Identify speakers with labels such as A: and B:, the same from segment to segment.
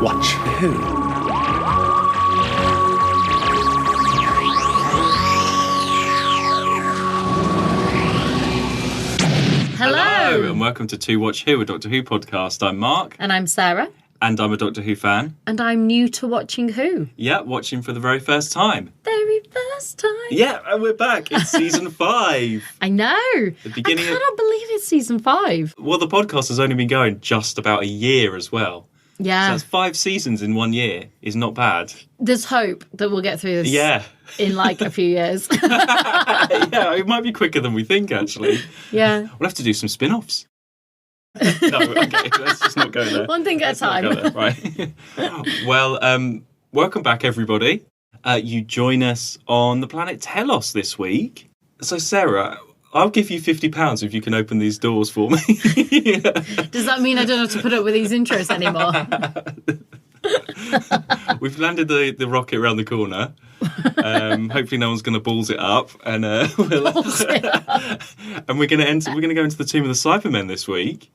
A: Watch Who?
B: Hello, and welcome to Watch Who, a Doctor Who podcast. I'm Mark.
C: And I'm Sarah.
B: And I'm a Doctor Who fan.
C: And I'm new to watching Who.
B: Yeah, watching for the very first time.
C: Very first time.
B: Yeah, and we're back. It's season 5.
C: I know.
B: The beginning
C: I cannot believe it's season 5.
B: Well, the podcast has only been going just about a year as well.
C: Yeah.
B: So that's 5 seasons in 1 year is not bad.
C: There's hope that we'll get through this in like a few years.
B: Yeah, it might be quicker than we think, actually.
C: Yeah.
B: We'll have to do some spin-offs. No, okay, let's just not go there.
C: One thing at a time.
B: Right. Well, welcome back, everybody. You join us on the planet Telos this week. So, Sarah, I'll give you £50 if you can open these doors for me.
C: Does that mean I don't have to put up with these intros anymore?
B: We've landed the rocket around the corner. Hopefully no one's going to balls it up, and and we're going to go into the Tomb of the Cybermen this week.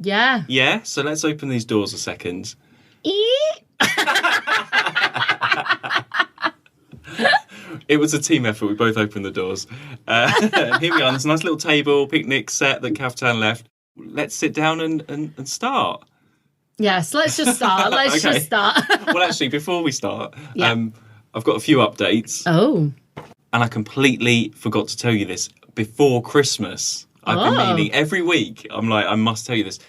C: Yeah.
B: Yeah. So let's open these doors a second. It was a team effort. We both opened the doors. Here we are. There's a nice little table, picnic set that Kaftan left. Let's sit down and start.
C: Yes, let's just start. Let's just start.
B: Well, actually, before we start, I've got a few updates.
C: Oh.
B: And I completely forgot to tell you this before Christmas. I've been meaning every week. I'm like, I must tell you this.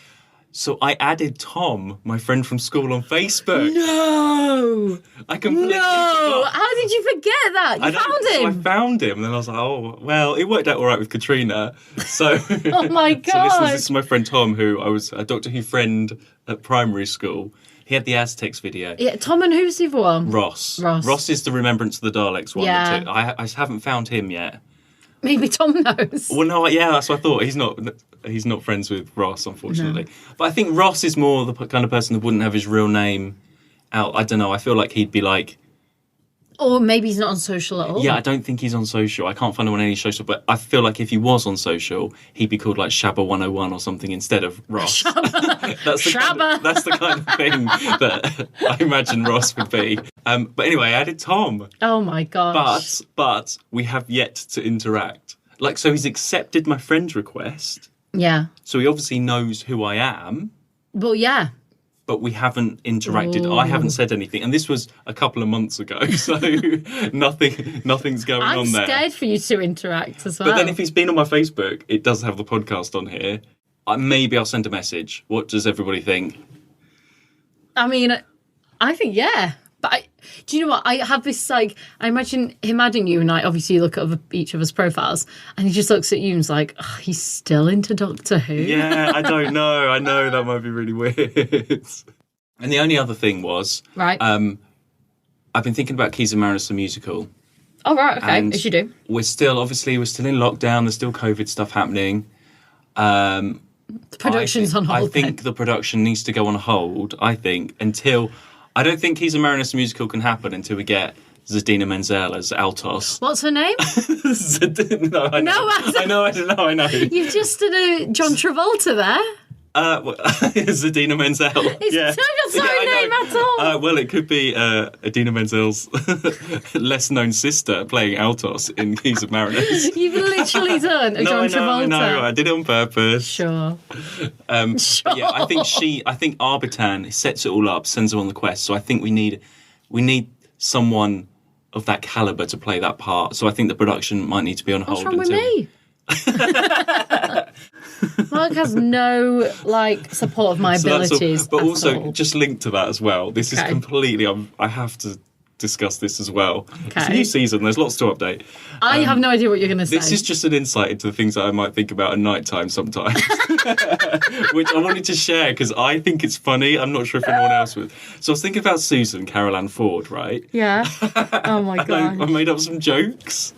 B: So I added Tom, my friend from school, on Facebook.
C: No!
B: I completely forgot.
C: How did you forget that? You found him?
B: So I found him, and then I was like, oh, well, it worked out all right with Katrina. So,
C: oh my God.
B: So this is my friend Tom, who I was a Doctor Who friend at primary school. He had the Aztecs video.
C: Yeah, Tom, and who's the other one?
B: Ross. Ross is the Remembrance of the Daleks one.
C: Yeah.
B: I haven't found him yet.
C: Maybe Tom knows.
B: Well, no, yeah, that's what I thought. He's not friends with Ross, unfortunately. No. But I think Ross is more the kind of person that wouldn't have his real name out. I don't know. I feel like he'd be like...
C: Or maybe he's not on social at all.
B: Yeah, I don't think he's on social. I can't find him on any social, but I feel like if he was on social, he'd be called like Shabba 101 or something instead of Ross. That's the kind of thing that I imagine Ross would be. But anyway, I added Tom.
C: Oh my gosh.
B: But we have yet to interact. Like, so he's accepted my friend request.
C: Yeah.
B: So he obviously knows who I am.
C: Well, yeah.
B: But we haven't interacted. Ooh. I haven't said anything. And this was a couple of months ago, so nothing's going on there.
C: I'm scared for you to interact as well.
B: But then if he's been on my Facebook, it does have the podcast on here. Maybe I'll send a message. What does everybody think?
C: I mean, I think, yeah. But do you know what? I have this, like, I imagine him adding you, and obviously you look at each of his profiles, and he just looks at you and is like, oh, he's still into Doctor Who.
B: Yeah, I don't know. I know that might be really weird. And the only other thing was,
C: right.
B: I've been thinking about Keys and Marinus the musical.
C: Oh, right, okay, as you do.
B: We're still in lockdown. There's still COVID stuff happening.
C: The production's on hold.
B: I think the production needs to go on hold, until... I don't think Keys and Marinus the musical can happen until we get Zadina Menzel as Altos.
C: What's her name?
B: I know.
C: You've just did a John Travolta there.
B: Zadina Menzel.
C: It's not her name at all.
B: Well, it could be Adina Menzel's less-known sister playing Altos in Keys of Marinus.
C: You've literally done a John Travolta.
B: I know. I did it on purpose.
C: Sure.
B: Sure. Yeah, I think Arbitan sets it all up, sends her on the quest. So I think we need someone of that caliber to play that part. So I think the production might need to be on hold.
C: What's wrong with me? Mark has no support of my abilities.
B: But also, just linked to that as well. This is completely. I have to discuss this as well. Okay. It's a new season. There's lots to update.
C: I have no idea what you're going to say.
B: This is just an insight into the things that I might think about at night time sometimes, which I wanted to share because I think it's funny. I'm not sure if anyone else would. So I was thinking about Susan Carol Ann Ford, right?
C: Yeah. Oh my god.
B: I made up some jokes.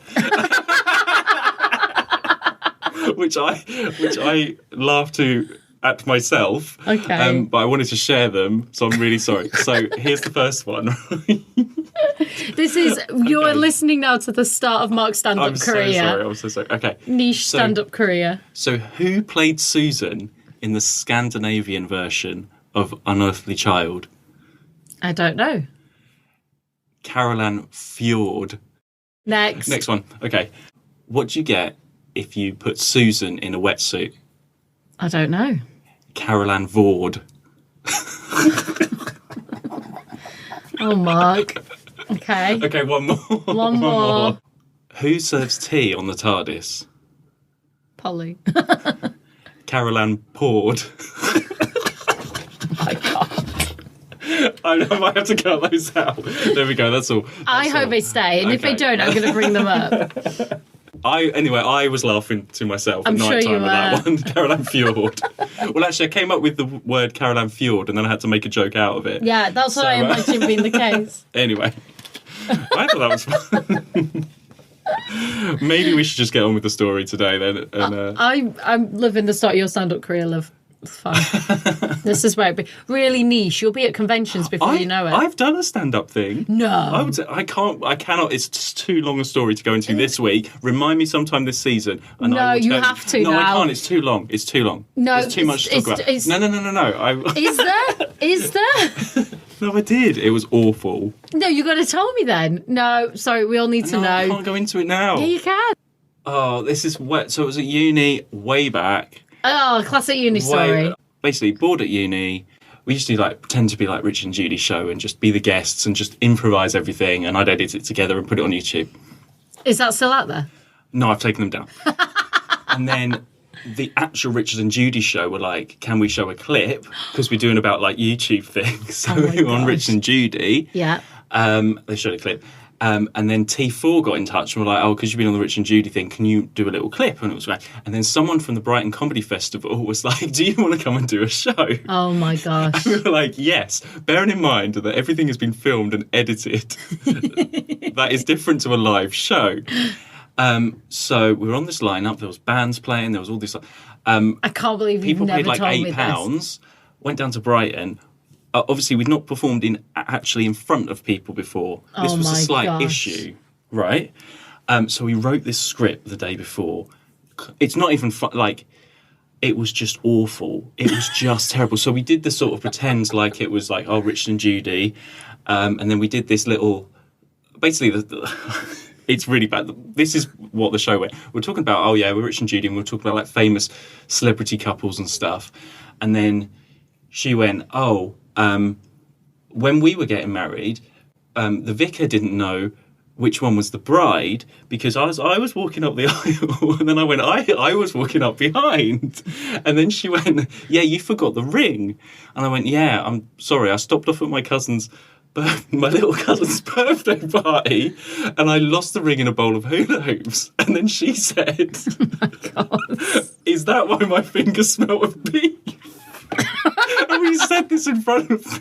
B: which I laugh at myself.
C: Okay.
B: But I wanted to share them, so I'm really sorry. So here's the first one.
C: You're listening now to the start of Mark's stand-up career.
B: I'm so sorry. Okay.
C: Niche stand-up career.
B: So who played Susan in the Scandinavian version of Unearthly Child?
C: I don't know.
B: Caroline Fjord.
C: Next
B: one. Okay. What do you get if you put Susan in a wetsuit?
C: I don't know.
B: Caroline Vord.
C: Oh, Mark. Okay.
B: Okay, one more.
C: One more.
B: Who serves tea on the TARDIS?
C: Polly.
B: Caroline Pord.
C: Oh my God.
B: I might have to cut those out. There we go, that's all.
C: I hope they stay, and if they don't, I'm going to bring them up.
B: I was laughing to myself
C: I'm
B: at
C: sure
B: night
C: you
B: time with that one. Caroline Fjord. Well, actually, I came up with the word Caroline Fjord, and then I had to make a joke out of it.
C: Yeah, that's what I imagine being the case.
B: Anyway, I thought that was fun. Maybe we should just get on with the story today then. And,
C: I'm living the start of your stand-up career, love. It's fine. This is where it'd be really niche. You'll be at conventions before you know it.
B: I've done a stand-up thing.
C: No.
B: I cannot. It's just too long a story to go into this week. Remind me sometime this season. And
C: No, you have to
B: No,
C: now.
B: I can't. It's too long. It's too long.
C: No,
B: There's too much to talk about. No.
C: Is there? Is there?
B: No, I did. It was awful.
C: No, you got to tell me then. No, sorry, we all need to know.
B: I can't go into it now.
C: Yeah, you can.
B: Oh, this is wet. So it was at uni way back.
C: Oh, classic uni story.
B: Basically, bored at uni. We used to pretend to be like Richard and Judy's show and just be the guests and just improvise everything. And I'd edit it together and put it on YouTube.
C: Is that still out there?
B: No, I've taken them down. And then the actual Richard and Judy show were like, can we show a clip? Because we're doing about YouTube things. So we were on Richard and Judy.
C: Yeah.
B: They showed a clip. And then T4 got in touch and were like, oh, because you've been on the Rich and Judy thing, can you do a little clip? And it was great. And then someone from the Brighton Comedy Festival was like, do you want to come and do a show?
C: Oh, my gosh.
B: And we were like, yes. Bearing in mind that everything has been filmed and edited. That is different to a live show. So we were on this lineup. There was bands playing. There was all this.
C: I can't believe you've
B: people
C: never
B: paid like
C: told me
B: £8, went down to Brighton. Obviously, we'd not performed actually in front of people before. This was a slight issue, right? So we wrote this script the day before. It's not even it was just awful. It was just terrible. So we did the sort of pretend like it was like, oh, Richard and Judy. And then we did this little, basically, it's really bad. This is what the show went. We're talking about, oh yeah, we're Richard and Judy, and we're talking about like famous celebrity couples and stuff. And then she went, oh, when we were getting married, the vicar didn't know which one was the bride because I was walking up the aisle and then I went, I was walking up behind. And then she went, yeah, you forgot the ring. And I went, yeah, I'm sorry, I stopped off at my little cousin's birthday party and I lost the ring in a bowl of hula hoops. And then she said, oh my God. Is that why my fingers smell of beef? And we said this in front of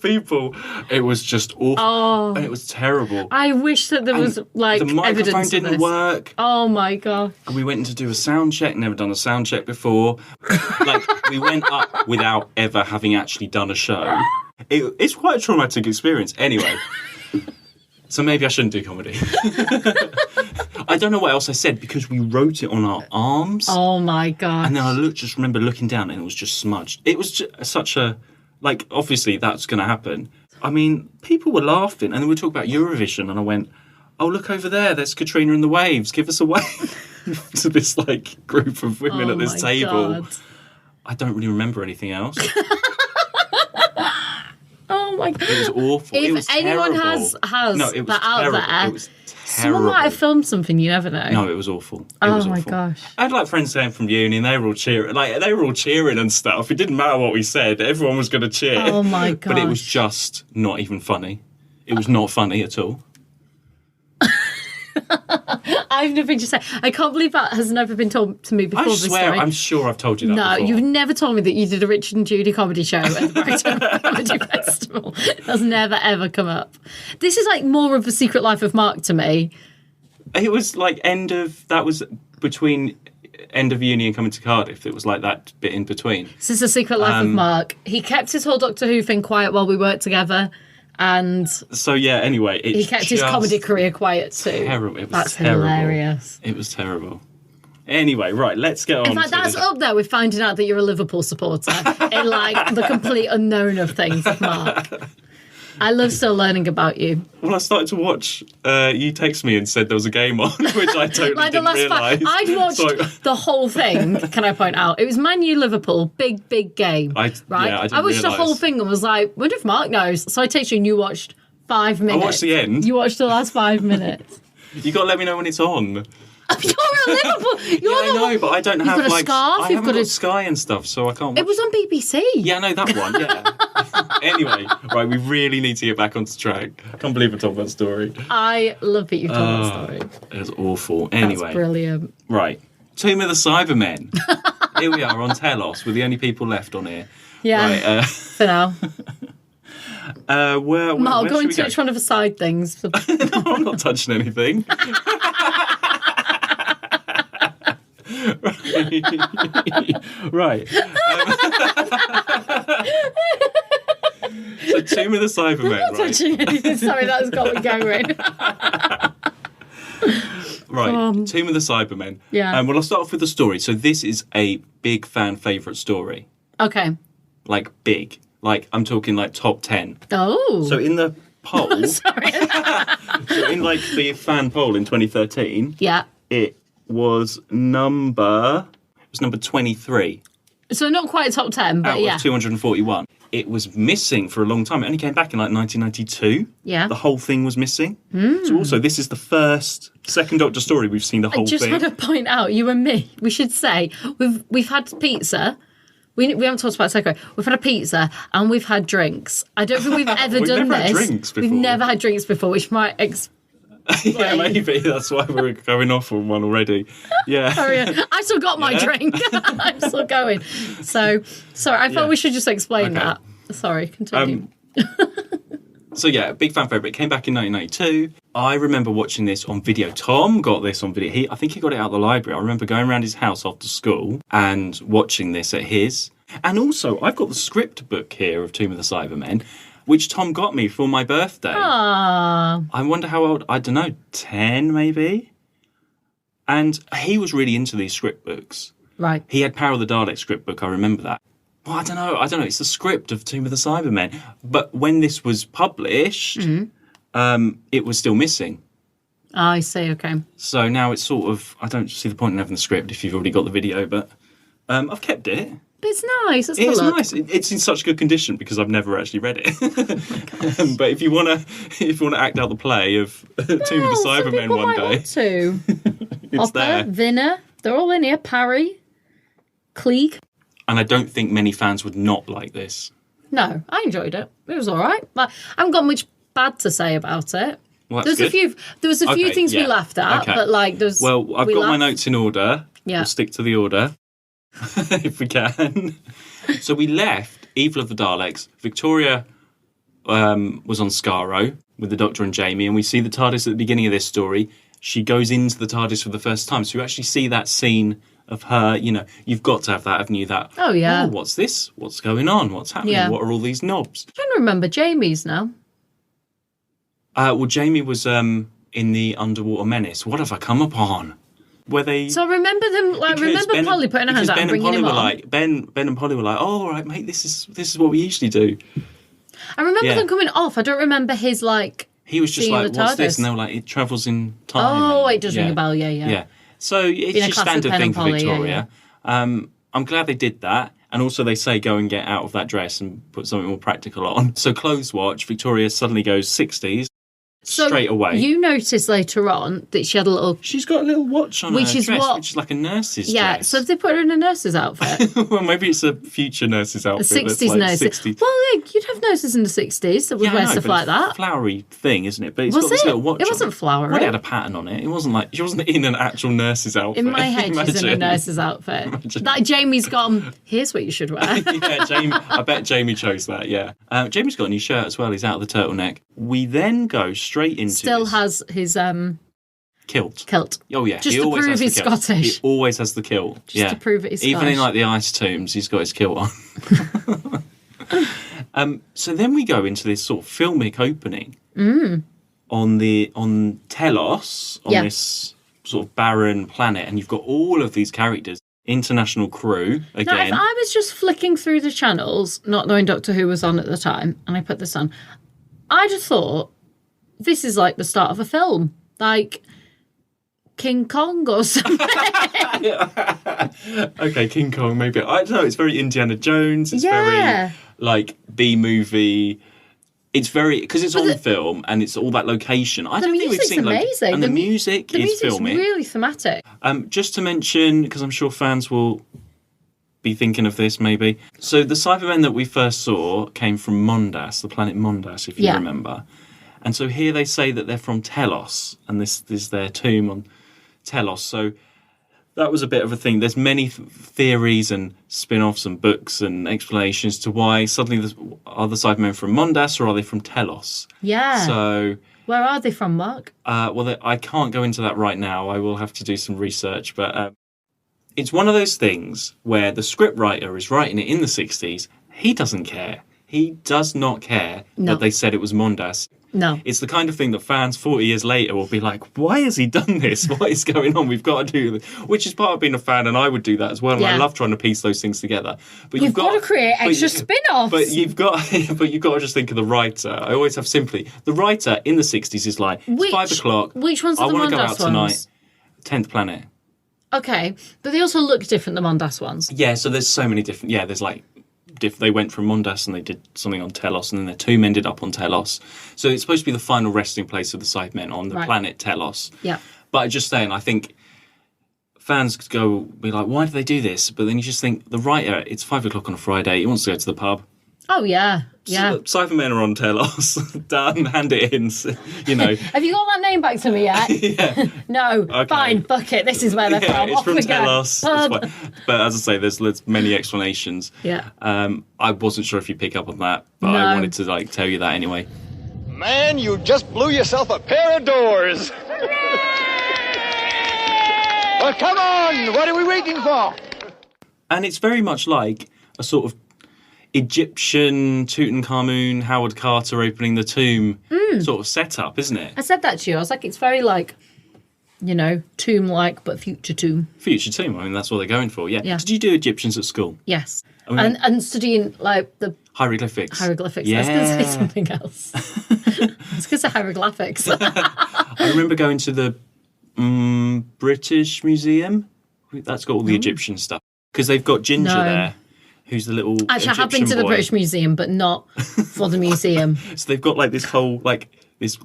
B: people. It was just awful.
C: Oh,
B: and it was terrible.
C: I wish that there was like
B: the microphone
C: evidence
B: didn't work.
C: Oh my God.
B: We went in to do a sound check, never done a sound check before. We went up without ever having actually done a show. It's quite a traumatic experience. Anyway. So maybe I shouldn't do comedy. I don't know what else I said because we wrote it on our arms.
C: Oh my God.
B: And then I just remember looking down and it was just smudged. It was just such a, obviously that's going to happen. I mean, people were laughing and then we talked about Eurovision and I went, oh, look over there, there's Katrina and the Waves, give us a wave. To this group of women at this table. God. I don't really remember anything else.
C: Oh my God.
B: It was awful.
C: If
B: it was
C: anyone
B: terrible.
C: has
B: no, it was
C: that out there,
B: it was terrible.
C: Someone might have filmed something, you never know.
B: No, it was awful. It was
C: my
B: awful.
C: Gosh.
B: I had friends saying from uni and they were all cheering and stuff. It didn't matter what we said. Everyone was going to cheer.
C: Oh my God.
B: But it was just not even funny. It was not funny at all.
C: I've nothing to say. I can't believe that has never been told to me before.
B: I swear, I'm sure I've told you that before.
C: No, you've never told me that you did a Richard and Judy comedy show at the Brighton Comedy Festival. That's never, ever come up. This is more of a Secret Life of Mark to me.
B: It was that was between end of uni and coming to Cardiff. It was that bit in between.
C: This is a Secret Life of Mark. He kept his whole Doctor Who thing quiet while we worked together. And
B: so yeah, anyway,
C: he kept his comedy career quiet too.
B: Terrible. It was
C: That's
B: terrible.
C: Hilarious.
B: It was terrible. Anyway, right, let's get on.
C: In fact, that's up there with finding out that you're a Liverpool supporter in like the complete unknown of things, Mark. I love still learning about you.
B: Well, I started to watch. You text me and said there was a game on, which I totally
C: like
B: didn't realise.
C: I'd watched the whole thing. Can I point out? It was Man U Liverpool, big game. Right?
B: Yeah,
C: I watched the whole thing and was like, wonder if Mark knows. So I texted you and you watched 5 minutes.
B: I watched the end.
C: You watched the last 5 minutes.
B: You got to let me know when it's on.
C: You're a Liverpool.
B: I know, but I don't have
C: got a
B: like
C: scarf,
B: I haven't got Sky and stuff, so I can't. Watch.
C: It was on BBC.
B: Yeah, I know that one. Yeah. Anyway, right, we really need to get back onto track. I can't believe I told that story.
C: I love that you told that story.
B: It was awful. Anyway,
C: that's brilliant.
B: Right, Tomb of the Cybermen. Here we are on Telos. We're the only people left on here.
C: Yeah.
B: Right,
C: for now.
B: Mark,
C: go into each one of the side things.
B: No, I'm not touching anything. Right. So Tomb of the Cybermen,
C: I'm not touching anything. Sorry, that's got me going.
B: Right, Tomb of the Cybermen.
C: Yeah.
B: Well, I'll start off with the story. So this is a big fan favourite story.
C: Okay.
B: Like, big. Like, I'm talking, like, top 10.
C: Oh.
B: So in the poll...
C: Sorry.
B: So in, like, the fan poll in 2013...
C: Yeah.
B: It was number 23.
C: So not quite top 10, but
B: out of 241. It was missing for a long time. It only came back in like 1992.
C: Yeah.
B: The whole thing was missing. So also, this is the second Doctor story we've seen the whole thing.
C: I just want to point out, you and me, we should say, we've had pizza. We haven't talked about takeaway. We've had a pizza and we've had drinks. I don't think we've ever done
B: never
C: this.
B: Had drinks before.
C: We've never had drinks before, which might
B: yeah, maybe. That's why we're going off on one already. Yeah.
C: I still got my drink. I'm still going. So, sorry, I thought we should just explain that. Sorry, continue.
B: So, yeah, big fan favourite. It came back in 1992. I remember watching this on video. Tom got this on video. I think he got it out of the library. I remember going around his house after school and watching this at his. And also, I've got the script book here of Tomb of the Cybermen, which Tom got me for my birthday.
C: Aww.
B: I wonder how old, I don't know, 10 maybe? And he was really into these script books.
C: Right.
B: He had Power of the Daleks script book, I remember that. Well, I don't know, it's the script of Tomb of the Cybermen. But when this was published, it was still missing.
C: Oh, I see, okay.
B: So now it's sort of, I don't see the point in having the script if you've already got the video, but I've kept it.
C: It's nice. It's
B: nice. It's in such good condition because I've never actually read it. Oh but if you want to act out the play of Tomb of the Cybermen one day,
C: it's
B: Hopper, there.
C: Vinner, they're all in here. Parry, Klieg.
B: And I don't think many fans would not like this.
C: No, I enjoyed it. It was all right. Like, I haven't got much bad to say about it.
B: Well, there
C: was a few things we laughed at, but like there's.
B: Well, I've got my notes in order.
C: Yeah.
B: We'll stick to the order. If we can. So we left Evil of the Daleks. Victoria was on Skaro with the Doctor and Jamie, and we see the TARDIS at the beginning of this story. She goes into the TARDIS for the first time, so you actually see that scene of her. You know, you've got to have that, haven't you? That.
C: Oh yeah.
B: Oh, what's this? What's going on? What's happening?
C: Yeah.
B: What are all these knobs?
C: I'm trying to remember Jamie's now.
B: Well, Jamie was in the Underwater Menace. What have I come upon? Where they...
C: So I remember them, like, Polly putting her hand out and bringing him on.
B: Ben and Polly were like, oh, all right, mate, this is what we usually do.
C: I remember them coming off. I don't remember his, like...
B: He was just like, what's this? And they were like, it travels in time.
C: Oh, it does ring a bell, yeah.
B: Yeah. So it's just standard thing for Victoria. I'm glad they did that. And also they say go and get out of that dress and put something more practical on. So clothes watch, Victoria suddenly goes 60s. Straight away.
C: You noticed later on that she had a little...
B: She's got a little watch on her dress, which is like a nurse's dress.
C: Yeah, so if they put her in a nurse's outfit...
B: Well, maybe it's a future nurse's outfit.
C: A 60s nurse. 60s. Well, you'd have nurses in the 60s that would wear stuff like that.
B: It's a flowery thing, isn't it? But it's got this little watch.
C: It wasn't flowery.
B: Well, it had a pattern on it. It wasn't like... She wasn't in an actual nurse's outfit.
C: In my head, she's in a nurse's outfit. Like Jamie's gone, here's what you should wear.
B: Yeah, Jamie. I bet Jamie chose that, yeah. Jamie's got a new shirt as well. He's out of the turtleneck. We then go straight into...
C: Still has his
B: kilt.
C: Oh
B: yeah,
C: just to prove he's Scottish.
B: He always has the kilt.
C: Just to prove it he's Scottish.
B: Even in like the ice tombs, he's got his kilt on. So then we go into this sort of filmic opening on Telos on this sort of barren planet, and you've got all of these characters, international crew again.
C: Now, if I was just flicking through the channels, not knowing Doctor Who was on at the time, and I put this on, I just thought this is like the start of a film, like King Kong or something.
B: Okay, King Kong, maybe. I don't know. It's very Indiana Jones. It's very like B-movie. It's very, because it's on film and it's all that location. I don't think we've seen
C: amazing.
B: And the music is filmic.
C: Really thematic.
B: Just to mention, because I'm sure fans will be thinking of this maybe. So the Cybermen that we first saw came from Mondas, the planet Mondas, if you remember. And so here they say that they're from Telos, and this is their tomb on Telos. So that was a bit of a thing. There's many theories and spin-offs and books and explanations to why suddenly are the Cybermen from Mondas or are they from Telos?
C: Yeah.
B: So
C: where are they from, Mark?
B: Well, I can't go into that right now. I will have to do some research. But it's one of those things where the scriptwriter is writing it in the 60s. He doesn't care. He does not care that they said it was Mondas.
C: No.
B: It's the kind of thing that fans 40 years later will be like, why has he done this? What is going on? We've got to do this. Which is part of being a fan, and I would do that as well. And I love trying to piece those things together. But
C: you've got to create extra spin-offs.
B: But you've got to just think of the writer. I always have simply. The writer in the 60s is like, it's 5 o'clock.
C: Which ones are the Mondas ones? I want to go out tonight.
B: 10th Planet.
C: Okay. But they also look different, the Mondas ones.
B: Yeah, so there's so many different. Yeah, there's like. They went from Mondas and they did something on Telos, and then their tomb ended up on Telos. So it's supposed to be the final resting place of the Cybermen on the planet Telos.
C: Yeah.
B: But I'm just saying, I think fans could be like, why do they do this? But then you just think, the writer, it's 5 o'clock on a Friday, he wants to go to the pub.
C: Oh, yeah. Yeah.
B: So, Cybermen are on Telos. Done, hand it in, you know.
C: Have you got that name back to me yet?
B: Yeah.
C: No, okay. Fine, fuck it, this is where they're from.
B: It's from Telos.
C: But
B: as I say, there's many explanations.
C: Yeah.
B: I wasn't sure if you pick up on that, but I wanted to tell you that anyway.
A: Man, you just blew yourself a pair of doors. Well, come on, what are we waiting for?
B: And it's very much like a sort of Egyptian Tutankhamun, Howard Carter opening the tomb sort of setup, isn't it?
C: I said that to you. I was like, it's very like, you know, tomb-like, but future tomb.
B: Future tomb. I mean, that's what they're going for. Yeah. Did you do Egyptians at school?
C: Yes. And studying like the
B: hieroglyphics.
C: Yeah. I was going to say something else. I was going to say hieroglyphics.
B: I remember going to the British Museum. That's got all the Egyptian stuff because they've got Ginger there. Who's the little
C: Actually, I have been to the British Museum, but not for the museum.
B: So they've got like this whole this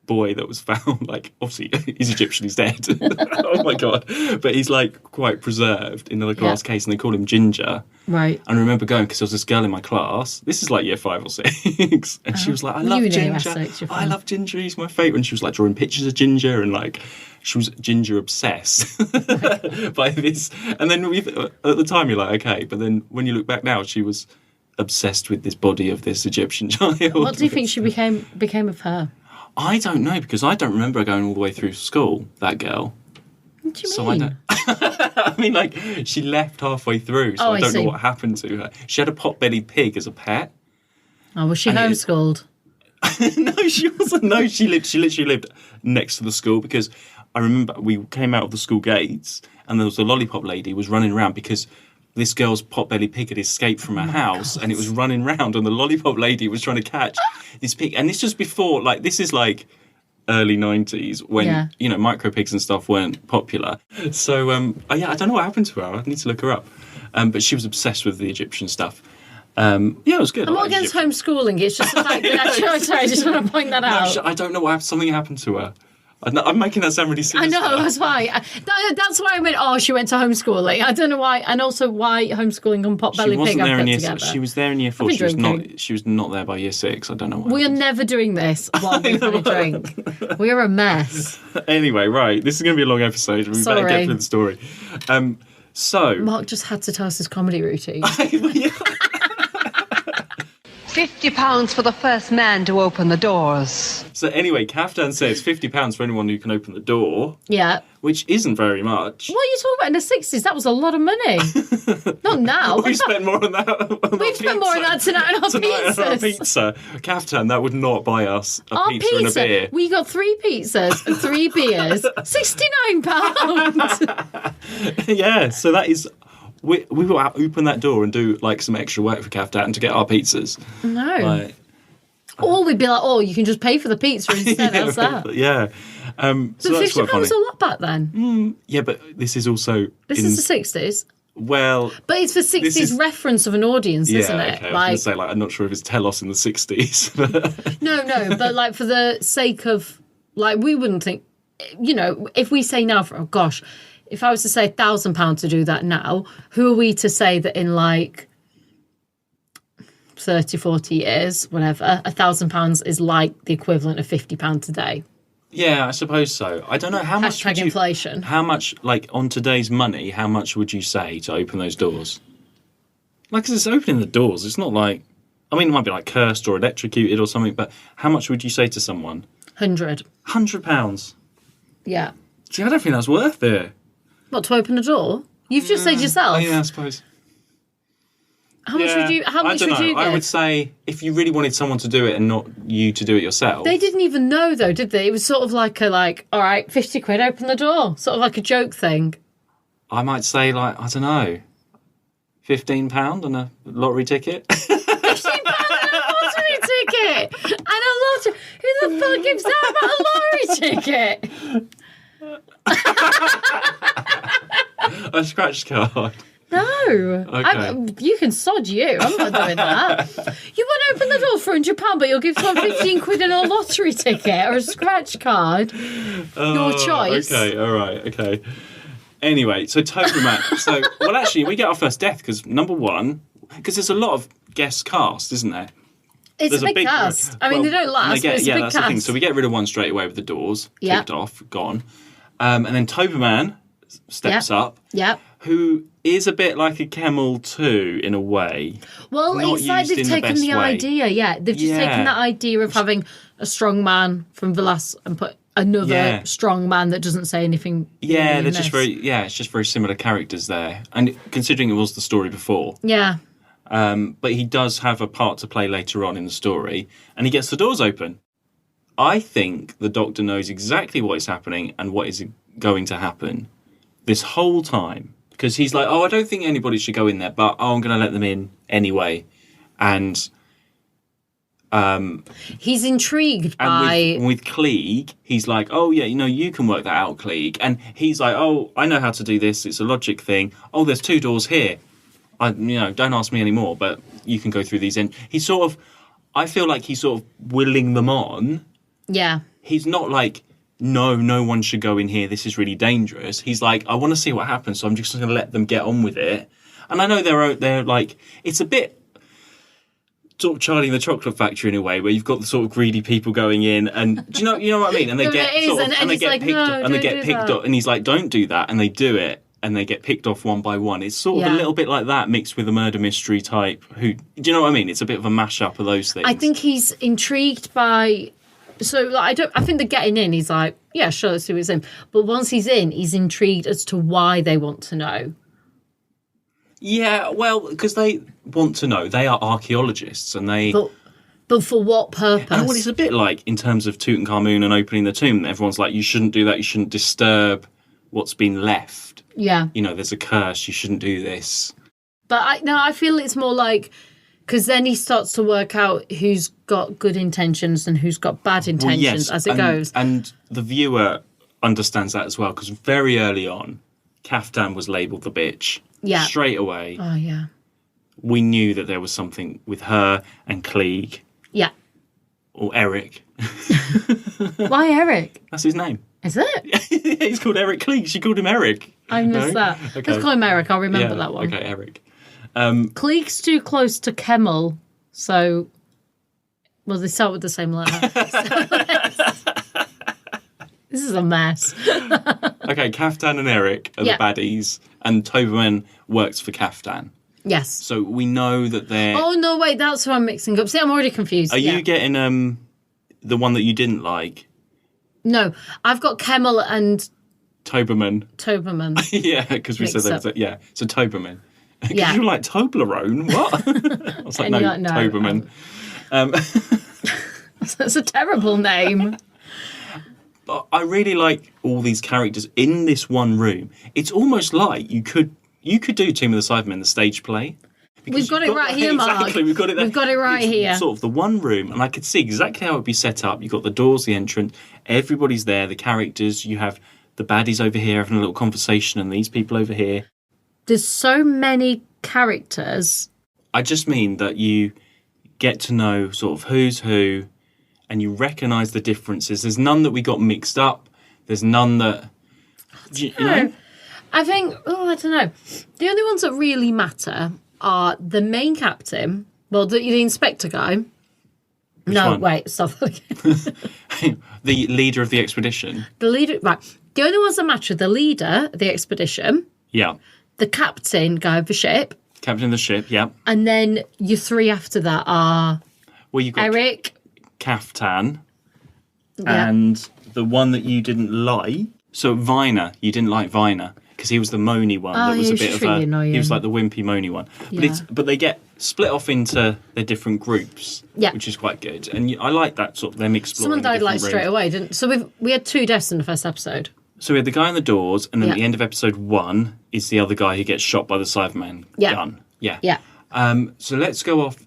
B: boy that was found, like obviously he's Egyptian, he's dead. Oh my god! But he's like quite preserved in a glass case, and they call him Ginger.
C: Right.
B: And I remember going because there was this girl in my class. This is like year 5 or 6, and she was like, "I love Ginger. I love Ginger. He's my favourite." And she was like drawing pictures of Ginger and like. She was Ginger obsessed by this. And then at the time you're like, okay. But then when you look back now, she was obsessed with this body of this Egyptian child.
C: What do you think she became of her?
B: I don't know, because I don't remember her going all the way through school, that girl.
C: What do you
B: so
C: mean?
B: I don't. I mean, like, she left halfway through, so I don't know what happened to her. She had a pot-bellied pig as a pet.
C: Oh, was she homeschooled?
B: No, she wasn't. No, she literally lived next to the school, because I remember we came out of the school gates and there was a lollipop lady was running around because this girl's pot-bellied pig had escaped from her house and it was running around, and the lollipop lady was trying to catch this pig. And this was before, like, this is like early 90s when, you know, micro pigs and stuff weren't popular. So, I don't know what happened to her. I need to look her up. But she was obsessed with the Egyptian stuff. It was good.
C: I'm not against homeschooling. It's just the fact that sorry, I just want to point that out.
B: I don't know what happened. Something happened to her. I'm making that sound really sinister.
C: I know, that's why. That's why I went, she went to homeschooling. I don't know why. And also why homeschooling and Pot-Belly Pig are put together.
B: She was there in year 4. She was not there by year 6. I don't know why.
C: We are never doing this while we've had a drink. We are a mess.
B: Anyway, right. This is going to be a long episode. We better get through the story. So
C: Mark just had to tell us his comedy routine.
D: £50 for the first man to open the doors.
B: So anyway, Kaftan says £50 for anyone who can open the door.
C: Yeah.
B: Which isn't very much.
C: What are you talking about in the 60s? That was a lot of money. Not now.
B: We spent more on that.
C: We've spent more on that tonight on our pizzas.
B: Pizza. Kaftan, that would not buy us
C: our
B: pizza and a beer.
C: We got 3 pizzas and 3 beers. £69.
B: Yeah, so that is... We will open that door and do like some extra work for Kaftan to get our pizzas.
C: No. Or we'd be like, oh, you can just pay for the pizza instead. How's that?
B: Yeah.
C: So £50 was a lot back then.
B: Yeah, but this is also...
C: This is the 60s.
B: Well...
C: But it's for 60s reference of an audience, isn't it?
B: Okay. I was going to say, I'm not sure if it's Telos in the 60s. But...
C: No, but like for the sake of... Like, we wouldn't think... if we say now, oh gosh... If I was to say £1,000 to do that now, who are we to say that in like 30, 40 years, whatever, £1,000 is like the equivalent of £50 today?
B: Yeah, I suppose so. I don't know how much.
C: Hashtag inflation.
B: How much, like on today's money, how much would you say to open those doors? Like, 'cause it's opening the doors. It's not like, I mean, it might be like cursed or electrocuted or something, but how much would you say to someone?
C: 100.
B: £100.
C: Yeah.
B: See, I don't think that's worth it.
C: What, to open a door? You've just said yourself.
B: Oh, yeah, I suppose.
C: How much would you get?
B: I would say if you really wanted someone to do it and not you to do it yourself.
C: They didn't even know though, did they? It was sort of like all right, 50 quid, open the door. Sort of like a joke thing.
B: I might say I don't know, £15 and a lottery ticket.
C: £15 and a lottery ticket! And a lottery... Who the fuck gives that about a lottery ticket?
B: A scratch card.
C: No.
B: Okay.
C: You can sod you. I'm not doing that. You want to open the door for £100, but you'll give someone 15 quid and a lottery ticket or a scratch card. Your choice.
B: Okay, all right, okay. Anyway, so Toberman. Well, actually, we get our first death because, number one, because there's a lot of guest cast, isn't there?
C: It's a big cast. I mean, they don't last, but it's a big
B: that's
C: cast.
B: the thing. So we get rid of one straight away with the doors.
C: Yeah.
B: Kicked off, gone. And then Toberman steps up.
C: Yep.
B: Who is a bit like a Kemmel too, in a way.
C: Well,
B: Not
C: it's like they've taken the idea, They've just taken that idea of having a strong man from Villas and put another strong man that doesn't say anything.
B: Yeah, they're just it's just very similar characters there. And considering it was the story before.
C: Yeah.
B: But he does have a part to play later on in the story, and he gets the doors open. I think the Doctor knows exactly what is happening and what is going to happen this whole time. Because he's like, I don't think anybody should go in there, but I'm going to let them in anyway. And
C: he's intrigued by...
B: With Klieg, he's like, oh, yeah, you can work that out, Klieg. And he's like, oh, I know how to do this. It's a logic thing. Oh, there's 2 doors here. Don't ask me anymore, but you can go through these. And he's sort of... I feel like he's sort of willing them on. Yeah. He's not like... No one should go in here. This is really dangerous. He's like, I want to see what happens, so I'm just going to let them get on with it. And I know they're like, it's a bit sort of Charlie and the Chocolate Factory in a way, where you've got the sort of greedy people going in, and do you know what I mean? And they get picked off, and he's like, don't do that, and they do it, and they get picked off one by one. It's sort of a little bit like that, mixed with a murder mystery type. Do you know what I mean? It's a bit of a mashup of those things.
C: I think he's intrigued by. So I think the getting in, he's like, yeah, sure, let's see what's in. But once he's in, he's intrigued as to why they want to know.
B: Yeah, well, because they want to know. They are archaeologists, and they.
C: But for what purpose?
B: And it's a bit like in terms of Tutankhamun and opening the tomb. Everyone's like, you shouldn't do that. You shouldn't disturb what's been left.
C: Yeah.
B: There's a curse. You shouldn't do this.
C: But I feel it's more like. Because then he starts to work out who's got good intentions and who's got bad intentions as it goes.
B: And the viewer understands that as well, because very early on, Kaftan was labelled the bitch. Yeah. Straight away.
C: Oh, yeah.
B: We knew that there was something with her and Klieg.
C: Yeah.
B: Or Eric.
C: Why Eric?
B: That's his name.
C: Is it?
B: Yeah, he's called Eric Klieg. She called him Eric.
C: I missed that. Okay. Let's call him Eric. I'll remember that one.
B: Okay, Eric.
C: Klieg's too close to Kemmel, so... Well, they start with the same letter. This is a mess.
B: Okay, Kaftan and Eric are the baddies, and Toberman works for Kaftan.
C: Yes.
B: So we know that they're...
C: Oh, no, wait, that's who I'm mixing up. See, I'm already confused.
B: Are you getting the one that you didn't like?
C: No, I've got Kemmel and...
B: Toberman. Yeah, because we said they were... Yeah, so Toberman. Because you were like, Toblerone? What? I was like, no, Toberman.
C: That's a terrible name.
B: But I really like all these characters in this one room. It's almost like you could do Tomb of the Cybermen, the stage play.
C: We've got it right here, Mark.
B: Exactly, we've got it there.
C: We've got it right here.
B: Sort of the one room, and I could see exactly how it would be set up. You've got the doors, the entrance, everybody's there, the characters, you have the baddies over here having a little conversation, and these people over here.
C: There's so many characters.
B: I just mean that you get to know sort of who's who, and you recognise the differences. There's none that we got mixed up. There's none that... You know?
C: I think... Oh, I don't know. The only ones that really matter are the main captain, well, the inspector guy.
B: Which one?
C: Wait, stop.
B: The leader of the expedition.
C: The leader... Right. The only ones that matter are the leader of the expedition.
B: Yeah.
C: The captain guy of the ship.
B: Captain of the ship, yeah.
C: And then your three after that are...
B: Well, you've got...
C: Eric...
B: Kaftan, and the one that you didn't like. So Viner, you didn't like Viner because he was the moany one. That was a bit of a.
C: Annoying.
B: He was like the wimpy moany one. But they get split off into their different groups, which is quite good. And I like that sort of them exploring.
C: Someone died like
B: rooms.
C: straight away, didn't? So we had 2 deaths in the first episode.
B: So we had the guy on the doors, and then at the end of episode 1 is the other guy who gets shot by the Cyberman gun. Yeah. So let's go off.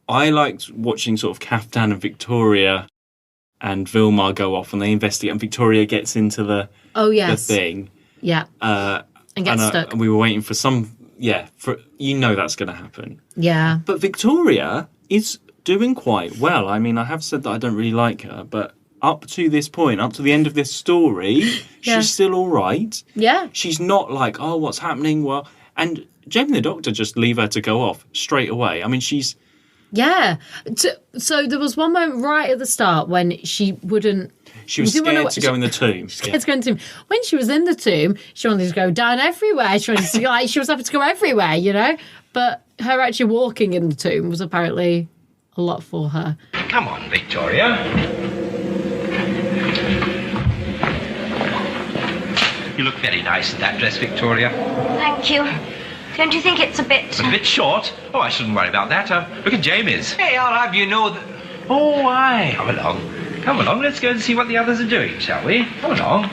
B: I liked watching sort of Kaftan and Victoria and Vilmar go off and they investigate and Victoria gets into the thing.
C: Yeah. And gets stuck.
B: And we were waiting for some... Yeah, that's going to happen.
C: Yeah.
B: But Victoria is doing quite well. I mean, I have said that I don't really like her, but up to this point, up to the end of this story, she's still all right.
C: Yeah.
B: She's not like, oh, what's happening? Well, and Jamie the Doctor just leave her to go off straight away. I mean, she's...
C: Yeah. So there was one moment right at the start when she wouldn't...
B: She was scared to go in the tomb.
C: Scared to go in the tomb. When she was in the tomb, she wanted to go down everywhere. She wanted to she was happy to go everywhere, you know? But her actually walking in the tomb was apparently a lot for her.
E: Come on, Victoria. You look very nice in that dress, Victoria.
F: Thank you. Don't you think it's a bit...
E: A bit short? Oh, I shouldn't worry about that. Look at Jamie's. Hey, I'll have you know that... Oh, aye. Come along, let's go and see what the others are doing, shall we? Come along.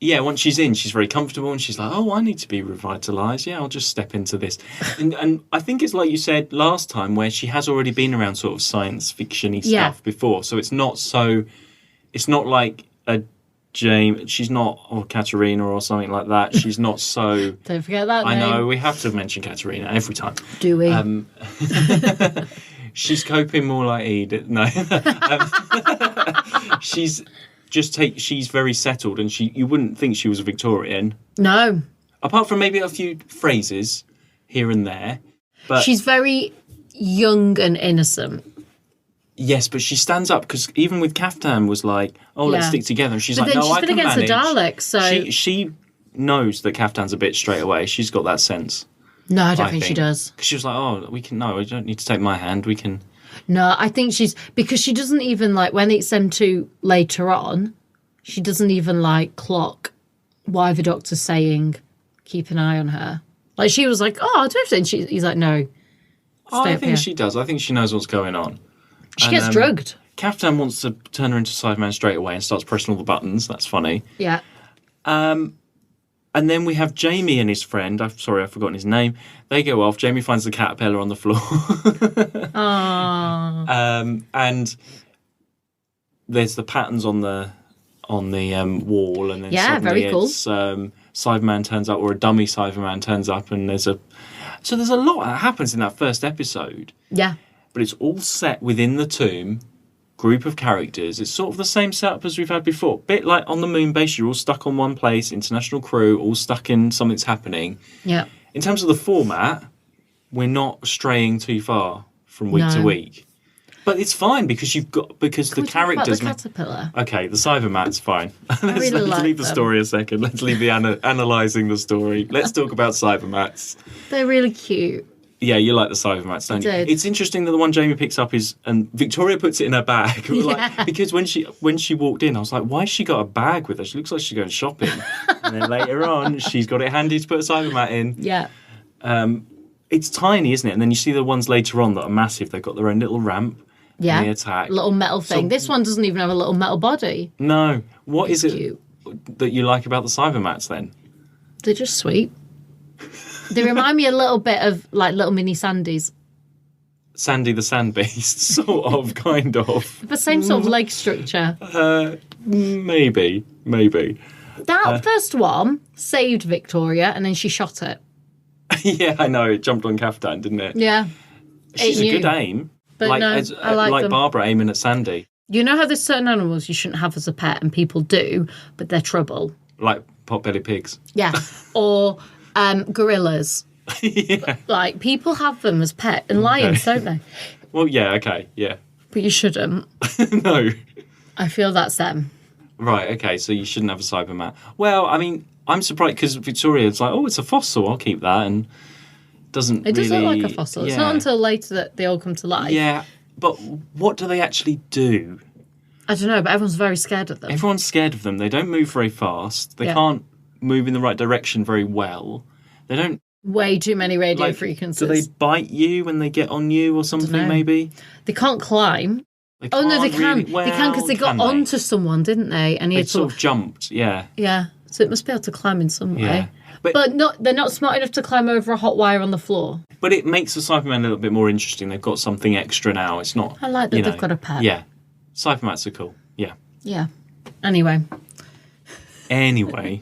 B: Yeah, once she's in, she's very comfortable and she's like, oh, I need to be revitalised. Yeah, I'll just step into this. And I think it's like you said last time where she has already been around sort of science fiction-y stuff before. So it's not like a... she's not, or Katerina or something like that. She's not so...
C: Don't forget that
B: I
C: name.
B: know, we have to mention Katerina every time.
C: Do we?
B: She's coping more like Edith. No. She's very settled and you wouldn't think she was a Victorian.
C: No.
B: Apart from maybe a few phrases here and there. But
C: she's very young and innocent.
B: Yes, but she stands up because even with Kaftan was like, oh, let's stick together. And she's like, no, I can manage.
C: She's been against the Daleks, so...
B: She knows that Kaftan's a bit straight away. She's got that sense.
C: No, I don't think she does.
B: Because she was like, oh, we don't need to take my hand. We can...
C: No, I think because she doesn't even, like, when it's them two later on, she doesn't even, like, clock why the doctor's saying, keep an eye on her. Like, she was like, oh, I'll do everything. He's like, no.
B: I think she does. I think she knows what's going on.
C: She gets drugged.
B: Kaftan wants to turn her into Cyberman straight away and starts pressing all the buttons. That's funny.
C: Yeah.
B: And then we have Jamie and his friend. I've forgotten his name. They go off. Jamie finds the caterpillar on the floor.
C: Aww.
B: And there's the patterns on the wall, and then suddenly
C: very cool.
B: It's Cyberman turns up, or a dummy Cyberman turns up, and there's a lot that happens in that first episode.
C: Yeah.
B: But it's all set within the tomb, group of characters. It's sort of the same setup as we've had before. Bit like on the moon base, you're all stuck on one place, international crew, all stuck in something's happening.
C: Yeah.
B: In terms of the format, we're not straying too far from week to week. But it's fine because the characters...
C: About the caterpillar?
B: Okay, the Cyberman's fine. Let's
C: like
B: leave the story a second. Let's leave the analysing the story. Let's talk about Cybermats.
C: They're really cute.
B: Yeah, you like the Cybermats, don't you?
C: did.
B: It's interesting that the one Jamie picks up is, and Victoria puts it in her bag. Because when she walked in, I was like, why has she got a bag with her? She looks like she's going shopping. And then later on, she's got it handy to put a Cybermat in.
C: Yeah.
B: It's tiny, isn't it? And then you see the ones later on that are massive. They've got their own little ramp.
C: Yeah.
B: And they attack.
C: Little metal thing.
B: So-
C: This one doesn't even have a little metal body.
B: No. What is it
C: Cute.
B: that you like about the Cybermats then?
C: They're just sweet. They remind me a little bit of like little mini Sandys.
B: Sandy the Sand Beast, sort of, kind of.
C: The same sort of leg structure.
B: Maybe.
C: That first one saved Victoria and then she shot it.
B: Yeah, I know. It jumped on Kaftan, didn't it?
C: Yeah.
B: She's
C: It
B: a good
C: knew.
B: aim.
C: But no, I like them.
B: Barbara aiming at Sandy.
C: You know how there's certain animals you shouldn't have as a pet and people do, but they're trouble.
B: Like pot-bellied pigs.
C: Yeah. Or gorillas.
B: Yeah.
C: Like, people have them as pet and lions, don't they?
B: Well, yeah, okay, yeah.
C: But you shouldn't.
B: No.
C: I feel that's them.
B: Right, okay, so you shouldn't have a Cybermat. Well, I mean, I'm surprised because Victoria's like, oh, it's a fossil, I'll keep that, and doesn't
C: It does
B: really...
C: look like a fossil. It's
B: Yeah.
C: not until later that they all come to life.
B: Yeah, but what do they actually do?
C: I don't know, but everyone's very scared of them.
B: Everyone's scared of them. They don't move very fast. They
C: Yeah.
B: can't move in the right direction very well. They don't...
C: Way too many radio
B: Like,
C: frequencies.
B: do they bite you when they get on you or something,
C: know.
B: maybe?
C: They can't climb.
B: They
C: Oh, no, they
B: can't
C: can.
B: really-
C: They can because they got
B: can
C: onto someone, didn't they? And he
B: They
C: had to...
B: sort of jumped, yeah.
C: Yeah. So it must be able to climb in some way.
B: Yeah.
C: But they're not smart enough to climb over a hot wire on the floor.
B: But it makes the Cybermen a little bit more interesting. They've got something extra now. It's not...
C: I like that
B: you
C: they've
B: know,
C: got a pet.
B: Yeah. Cybermats are cool. Yeah.
C: Yeah. Anyway.
B: Anyway.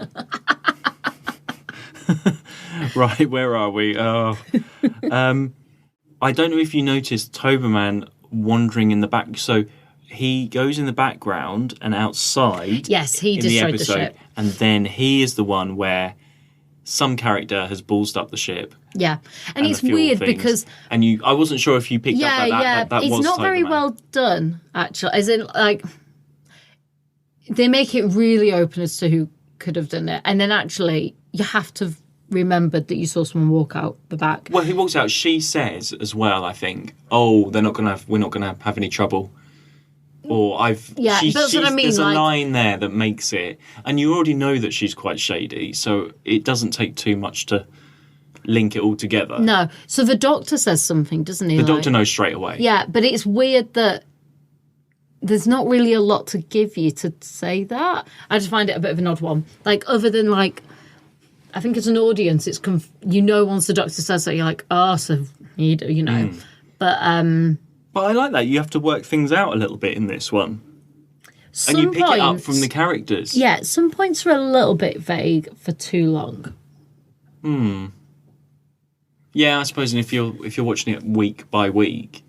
B: Right, where are we? Oh. I don't know if you noticed Toberman wandering in the back. So he goes in the background and outside.
C: Yes, he
B: in
C: destroyed the
B: episode,
C: ship.
B: And then he is the one where some character has ballsed up the ship.
C: Yeah. And
B: the
C: it's
B: fuel
C: weird
B: things.
C: because...
B: And I wasn't sure if you picked up
C: Yeah,
B: that that
C: it's
B: was
C: not very
B: Cyberman.
C: well done, actually. As in, like, they make it really open as to who could have done it. And then actually, you have to remember that you saw someone walk out the back.
B: Well, he walks out. She says as well, I think, oh, we're not going to have any trouble. Or
C: Yeah, that's what I mean,
B: There's a
C: like-
B: line there that makes it, and you already know that she's quite shady, so it doesn't take too much to link it all together.
C: No. So the doctor says something, doesn't he?
B: The doctor knows straight away.
C: Yeah, but it's weird that there's not really a lot to give you to say that. I just find it a bit of an odd one. Like, other than, like, I think as an audience, it's once the doctor says that, you're like, oh, so you do, you know. But
B: I like that. You have to work things out a little bit in this one.
C: some
B: And you pick it up
C: points-
B: from the characters.
C: Yeah, some points are a little bit vague for too long.
B: Yeah, I suppose if you're watching it week by week,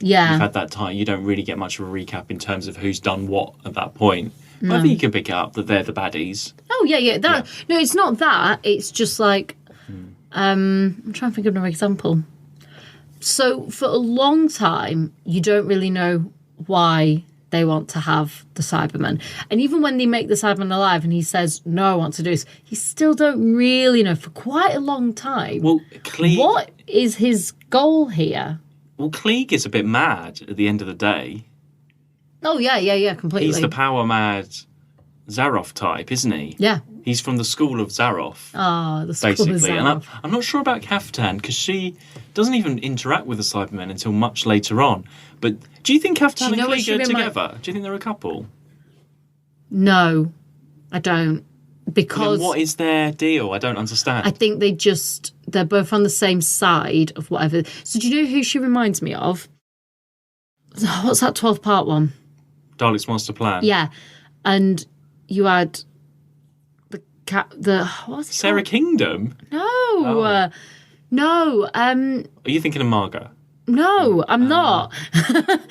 C: Yeah.
B: you've had that time, you don't really get much of a recap in terms of who's done what at that point. But I think you can pick it up that they're the baddies.
C: Oh, yeah. No, it's not that. It's just like, I'm trying to think of another example. So for a long time, you don't really know why they want to have the Cybermen. And even when they make the Cybermen alive and he says, no, I want to do this, you still don't really know for quite a long time.
B: Well, Klieg,
C: What is his goal here?
B: Well, Klieg is a bit mad at the end of the day.
C: Oh, yeah, completely.
B: He's the power mad Zaroff type, isn't he?
C: Yeah.
B: He's from the school of Zaroff,
C: Oh, the school
B: basically.
C: is
B: And
C: out.
B: I'm not sure about Kaftan because she doesn't even interact with the Cybermen until much later on. But do you think Kaftan
C: Do you know
B: and
C: what
B: Klieg
C: she
B: are
C: remi-
B: together? Do you think they're a couple?
C: No, I don't.
B: Then
C: Because
B: what is their deal? I don't understand.
C: I think they're both on the same side of whatever. So do you know who she reminds me of? What's that 12-part one?
B: Dalek's Master Plan.
C: Yeah. And you had what's it
B: Sarah
C: called?
B: Kingdom?
C: No. No.
B: Are you thinking of Margot?
C: No, I'm not.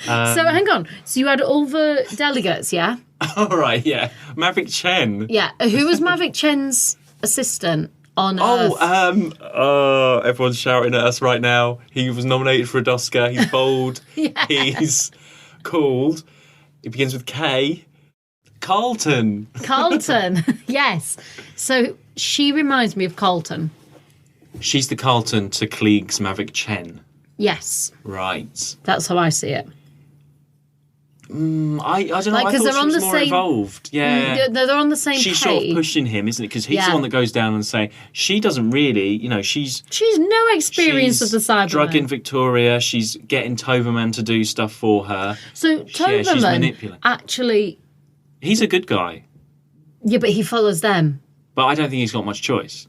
C: So hang on. So you had all the delegates, yeah?
B: All right, yeah. Maverick Chen.
C: Yeah. Who was Mavic Chen's assistant on Earth?
B: Everyone's shouting at us right now. He was nominated for a Oscar. He's bold. He's called. It begins with K. Carlton.
C: Carlton. Yes. So she reminds me of Carlton.
B: She's the Carlton to Klieg's Mavic Chen.
C: Yes.
B: Right.
C: That's how I see it.
B: I don't know.
C: Like,
B: I thought
C: they're
B: she
C: on
B: was
C: the
B: more
C: same-
B: involved. Yeah.
C: They're on the same
B: She's
C: page.
B: sort of pushing him, isn't it? Because he's
C: Yeah.
B: the one that goes down and say she doesn't really, you know, she's
C: no experience of the Cybermen.
B: drugging Victoria. She's getting Toverman to do stuff for her.
C: So
B: she's
C: Toverman
B: manipulating.
C: actually...
B: He's a good guy,
C: Yeah, but he follows them.
B: but I don't think he's got much choice.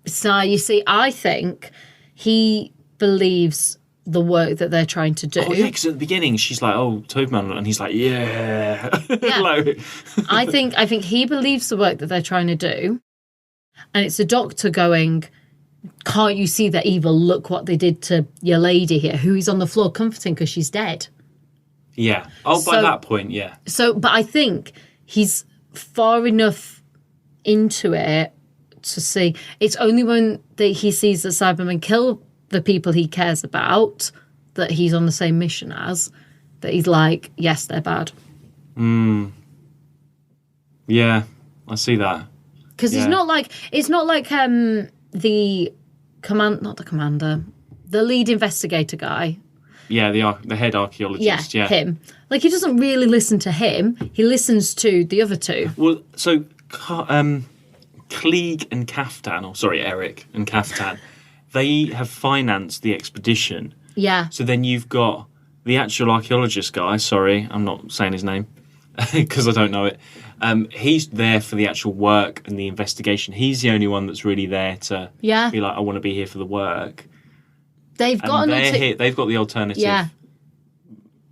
C: So, you see, I think he believes the work that they're trying to do.
B: Oh yeah, because at the beginning she's like, "Oh, Toverman," and he's like, "Yeah."
C: Yeah.
B: Like-
C: I think he believes the work that they're trying to do, and it's the Doctor going, "Can't you see they're evil? Look what they did to your lady here, who is on the floor comforting because she's dead."
B: yeah. Oh, by
C: So-
B: that point, yeah.
C: So, but I think he's far enough into it to see. It's only when he sees the Cybermen kill the people he cares about, that he's on the same mission as, that he's like, yes, they're bad.
B: Yeah, I see that.
C: Because
B: Yeah.
C: it's not like the the lead investigator guy.
B: Yeah, the head archaeologist. Yeah.
C: Him. Like, he doesn't really listen to him. He listens to the other two.
B: Well, so Klieg and Kaftan, or sorry, Eric and Kaftan, they have financed the expedition.
C: Yeah.
B: So then you've got the actual archaeologist guy. Sorry, I'm not saying his name because I don't know it. He's there for the actual work and the investigation. He's the only one that's really there to
C: Yeah.
B: be like, I want to be here for the work.
C: They've got
B: And they've got the alternative.
C: Yeah.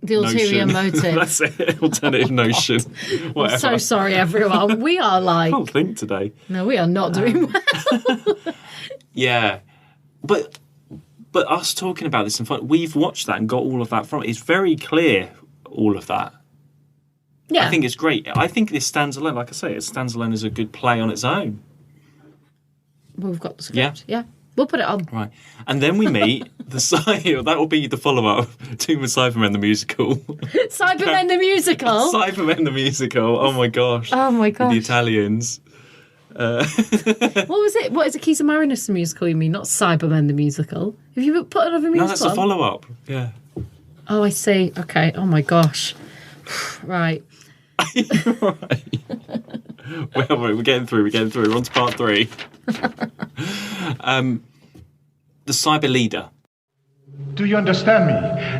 C: The ulterior
B: notion.
C: motive.
B: That's it. Alternative notion.
C: I'm
B: Whatever.
C: so sorry, everyone. We are like...
B: I can't think today.
C: No, we are not doing well.
B: Yeah, but us talking about this and fun, we've watched that and got all of that from it. It's very clear, all of that.
C: Yeah.
B: I think it's great. I think this stands alone. Like I say, it stands alone as a good play on its own.
C: We've got the script. Yeah. We'll put it on.
B: Right, and then we meet that will be the follow-up, Tomb of Cybermen the musical.
C: Cybermen the musical.
B: Cybermen the musical. Oh my gosh.
C: Oh my
B: With the
C: gosh.
B: Italians.
C: What was it? What is it? Keys and Marinus the musical, you mean? Not Cybermen the musical. Have you put another musical
B: No, that's a
C: on?
B: follow-up. Yeah.
C: Oh, I see. Okay. Oh my gosh. Right.
B: Right. Well, we're getting through. We're on to part 3. The cyber leader.
G: Do you understand me?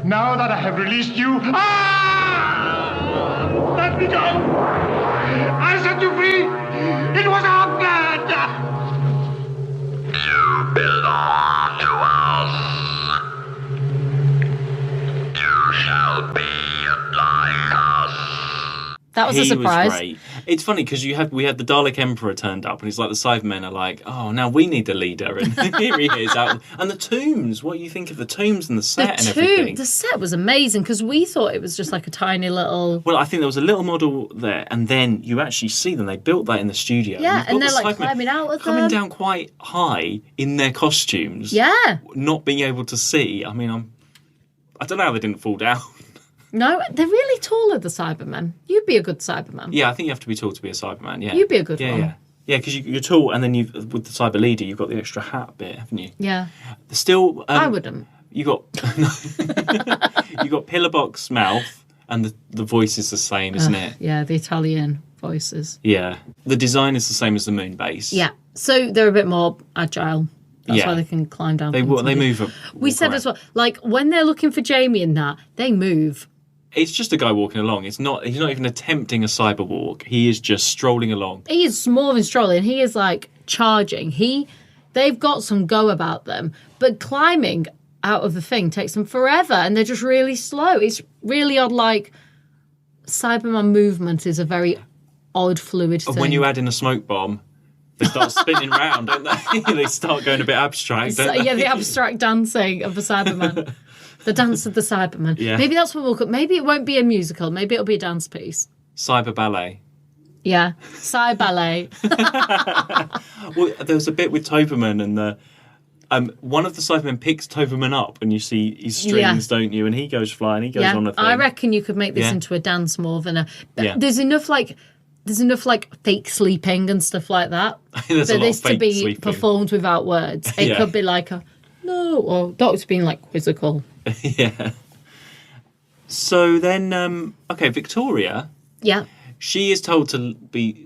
G: Now that I have released you... Ah! Let me go! I set you free! It was all good!
H: You belong to us. You shall be like us.
C: That was a
B: He
C: surprise.
B: was great. It's funny because we had the Dalek Emperor turned up, and he's like the Cybermen are like, oh, now we need a leader, and here he is out. And the tombs. What do you think of the tombs and the set and everything?
C: The set was amazing because we thought it was just like a tiny little.
B: Well, I think there was a little model there, and then you actually see them. They built that in the studio.
C: Yeah,
B: You've got
C: and they're
B: the
C: like
B: Cybermen
C: climbing out of
B: coming
C: them.
B: down quite high in their costumes.
C: Yeah.
B: Not being able to see. I mean, I don't know how they didn't fall down.
C: No, they're really taller, the Cybermen. You'd be a good Cyberman.
B: Yeah, I think you have to be tall to be a Cyberman. Yeah,
C: You'd be a good one.
B: Yeah, yeah, because you're tall, and then with the cyber leader, you've got the extra hat bit, haven't you?
C: Yeah.
B: Still,
C: I wouldn't.
B: You got you got Pillarbox mouth, and the voice is the same, isn't it?
C: Yeah, the Italian voices.
B: Yeah, the design is the same as the moon base.
C: Yeah. So they're a bit more agile. That's
B: Yeah.
C: why they can climb down.
B: They
C: into the-
B: move.
C: We said as well, like when they're looking for Jamie and that, they move.
B: It's just a guy walking along. He's not even attempting a cyber walk. He is just strolling along.
C: He is more than strolling. He is like charging. They've got some go about them, but climbing out of the thing takes them forever, and they're just really slow. It's really odd. Like Cyberman movement is a very odd, fluid thing.
B: When you add in a smoke bomb, they start spinning round, don't they? They start going a bit abstract, don't they?
C: Yeah, the abstract dancing of the Cyberman. The dance of the Cyberman.
B: Yeah.
C: Maybe that's what we'll call. Maybe it won't be a musical. Maybe it'll be a dance piece.
B: Cyber ballet.
C: Yeah, Cy Ballet.
B: Well, there was a bit with Toberman, and one of the Cybermen picks Toberman up, and you see his strings, don't you? And he goes flying. He goes on a thing.
C: I reckon you could make this
B: Yeah.
C: into a dance more than a. But
B: Yeah.
C: there's enough like there's enough like fake sleeping and stuff like that
B: There's
C: for
B: a lot
C: this
B: of fake
C: to be
B: sleeping.
C: performed without words. It
B: Yeah.
C: could be like a no, or Doctor being like quizzical.
B: Yeah. So then, okay, Victoria,
C: Yeah,
B: she is told to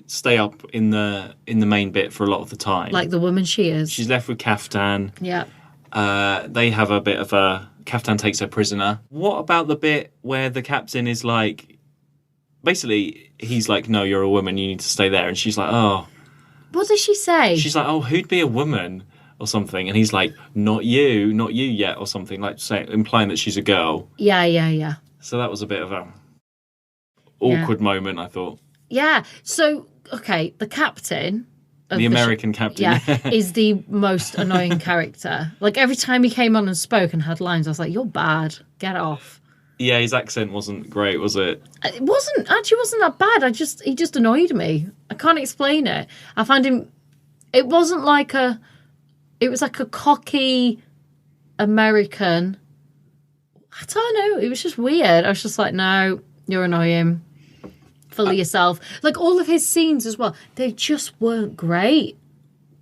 B: stay up in the main bit for a lot of the time.
C: like the woman she is.
B: She's left with Kaftan.
C: Yeah.
B: They have a bit of a... Kaftan takes her prisoner. What about the bit where the captain is like... Basically, he's like, no, you're a woman, you need to stay there. And she's like, oh...
C: What does she say?
B: She's like, oh, who'd be a woman? Or something. And he's like, not you yet, or something. Like, implying that she's a girl.
C: Yeah.
B: So that was a bit of a awkward moment, I thought.
C: Yeah. So, okay, the captain... of
B: The American captain.
C: Yeah, is the most annoying character. Like, every time he came on and spoke and had lines, I was like, you're bad. Get off.
B: Yeah, his accent wasn't great, was it?
C: It wasn't that bad. He just annoyed me. I can't explain it. I found him... It wasn't like a... It was like a cocky American... I don't know. It was just weird. I was just like, no, you're annoying. Fully yourself. Like, all of his scenes as well, they just weren't great.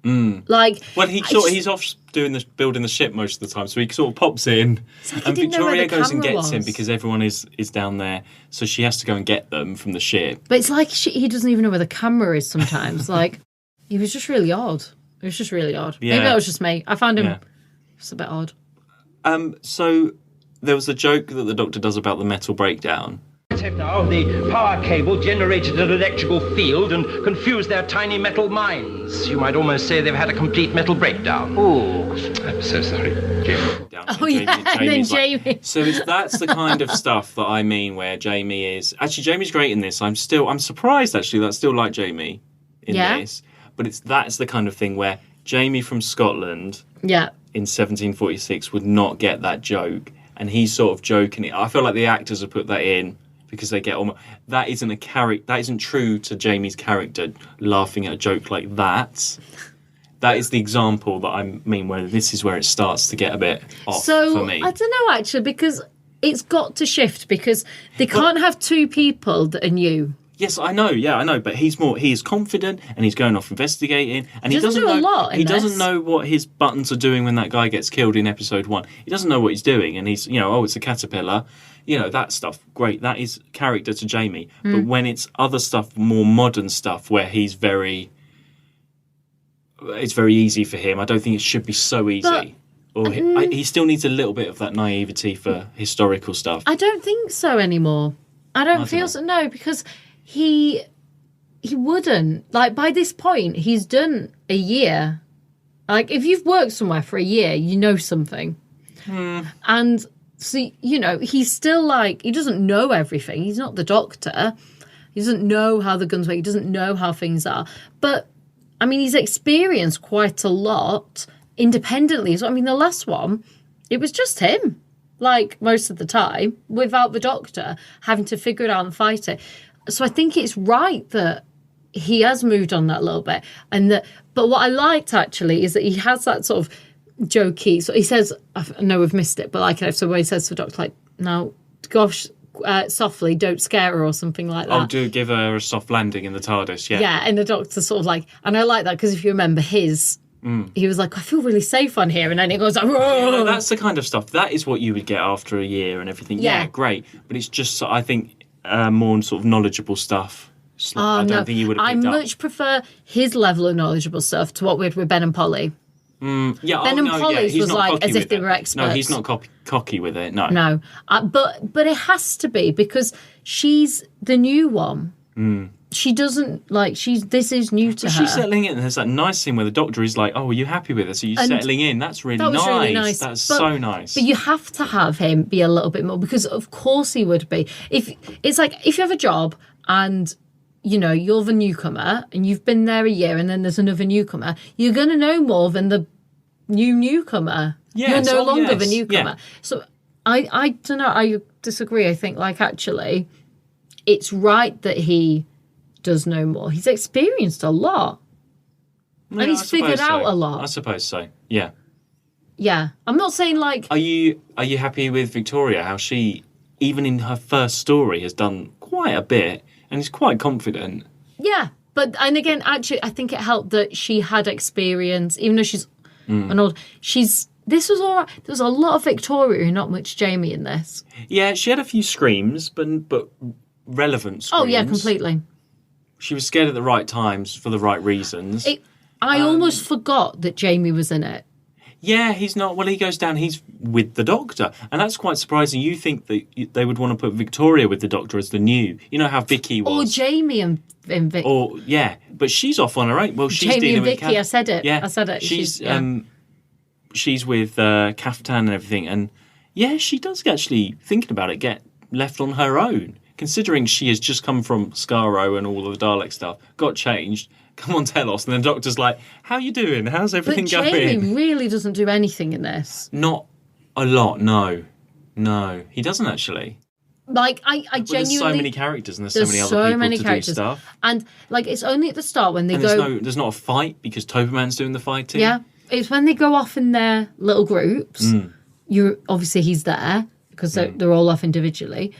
C: Like,
B: well, he's off building the ship most of the time, so he sort of pops in,
C: like
B: and
C: he didn't know where
B: Victoria
C: the
B: goes and
C: camera
B: gets him
C: was.
B: because everyone is down there, so she has to go and get them from the ship.
C: but it's like he doesn't even know where the camera is sometimes. Like, he was just really odd. It was just really odd.
B: Yeah.
C: Maybe that was just me. I found him
B: Yeah.
C: just a bit odd.
B: So there was a joke that the Doctor does about the metal breakdown.
E: Now, the power cable generated an electrical field and confused their tiny metal minds. You might almost say they've had a complete metal breakdown. Oh, I'm so sorry.
C: Oh, yeah, and then Jamie.
B: So that's the kind of stuff that I mean where Jamie is... Actually, Jamie's great in this. I'm surprised, actually, that I still like Jamie in this. But that's the kind of thing where Jamie from Scotland
C: Yeah.
B: in 1746 would not get that joke. And he's sort of joking it. I feel like the actors have put that in because they get almost... That isn't a character... That isn't true to Jamie's character, laughing at a joke like that. That is the example that I mean, where this is where it starts to get a bit off for me.
C: I don't know, actually, because it's got to shift, because they can't have two people that are new.
B: Yes, I know. Yeah, I know. But he is confident, and he's going off investigating, and he
C: doesn't
B: doesn't
C: do a
B: know.
C: lot in
B: He doesn't
C: this.
B: know what his buttons are doing when that guy gets killed in episode 1. He doesn't know what he's doing, and he's it's a caterpillar. That stuff. Great. That is character to Jamie. But when it's other stuff, more modern stuff, where he's it's very easy for him. I don't think it should be so easy. He still needs a little bit of that naivety for historical stuff.
C: I don't think so anymore. I don't feel
B: know.
C: so. No, because he wouldn't. Like, by this point, he's done a year. Like, if you've worked somewhere for a year, you know something. And so, he's still like, he doesn't know everything. He's not the Doctor. He doesn't know how the guns work. He doesn't know how things are. But, I mean, he's experienced quite a lot independently. So, I mean, the last one, it was just him, like, most of the time, without the Doctor having to figure it out and fight it. So I think it's right that he has moved on that little bit. But what I liked, actually, is that he has that sort of jokey... So he says, I know we've missed it, but like, so where he says to the Doctor, like, no, gosh, softly, don't scare her, or something like that.
B: Oh, do give her a soft landing in the TARDIS, yeah.
C: Yeah, and the Doctor sort of like... And I like that, because if you remember he was like, I feel really safe on here, and then it goes like, whoa!
B: That's the kind of stuff. That is what you would get after a year and everything. Yeah, great. But it's just, I think, more sort of knowledgeable stuff. I don't think you would have picked up.
C: I much prefer his level of knowledgeable stuff to what we had with Ben and Polly. Ben and Polly's was like as if they were experts.
B: No, he's not cocky with it. No,
C: no. But it has to be, because she's the new one. She doesn't this is new to her.
B: She's settling in. And there's that nice scene where the Doctor is like, "Oh, are you happy with this? Are you settling in? That's really nice.
C: Really nice.
B: That's so nice."
C: But you have to have him be a little bit more, because of course he would be. If you have a job and you're the newcomer and you've been there a year, and then there's another newcomer, you're going to know more than the newcomer.
B: Yes,
C: you're no longer the
B: yes,
C: newcomer.
B: yeah.
C: So I don't know. I disagree. I think, like, actually, it's right that he does know more. He's experienced a lot.
B: No,
C: and he's figured out a lot.
B: I suppose so. Yeah.
C: Yeah. I'm not saying, like...
B: Are you happy with Victoria? How she, even in her first story, has done quite a bit and is quite confident.
C: Yeah, but and again, actually, I think it helped that she had experience, even though she's an old. This was all right. There was a lot of Victoria, not much Jamie in this.
B: Yeah, she had a few screams, but relevant screams.
C: Oh yeah, completely.
B: She was scared at the right times for the right reasons.
C: I almost forgot that Jamie was in it.
B: Yeah, he's not. Well, he goes down. He's with the Doctor, and that's quite surprising. You think that they would want to put Victoria with the Doctor as the new. You know how Vicky was,
C: or Jamie and Vicky.
B: Or yeah, but she's off on her own. Well, she's
C: Jamie
B: dealing
C: and
B: with
C: Vicky. I said it.
B: Yeah,
C: I said it.
B: She's with Kaftan and everything, and yeah, she does actually, thinking about it, get left on her own. Considering she has just come from Skaro and all of the Dalek stuff, got changed. Come on, tell us. And the Doctor's like, how you doing? How's everything going?
C: But Jamie really doesn't do anything in this.
B: Not a lot, no. No, he doesn't actually.
C: Like, I genuinely...
B: There's so many characters and there's so many other people to do stuff.
C: And, like, it's only at the start when they
B: There's not a fight because Toberman's doing the fighting.
C: Yeah. It's when they go off in their little groups. Obviously, he's there because they're all off individually.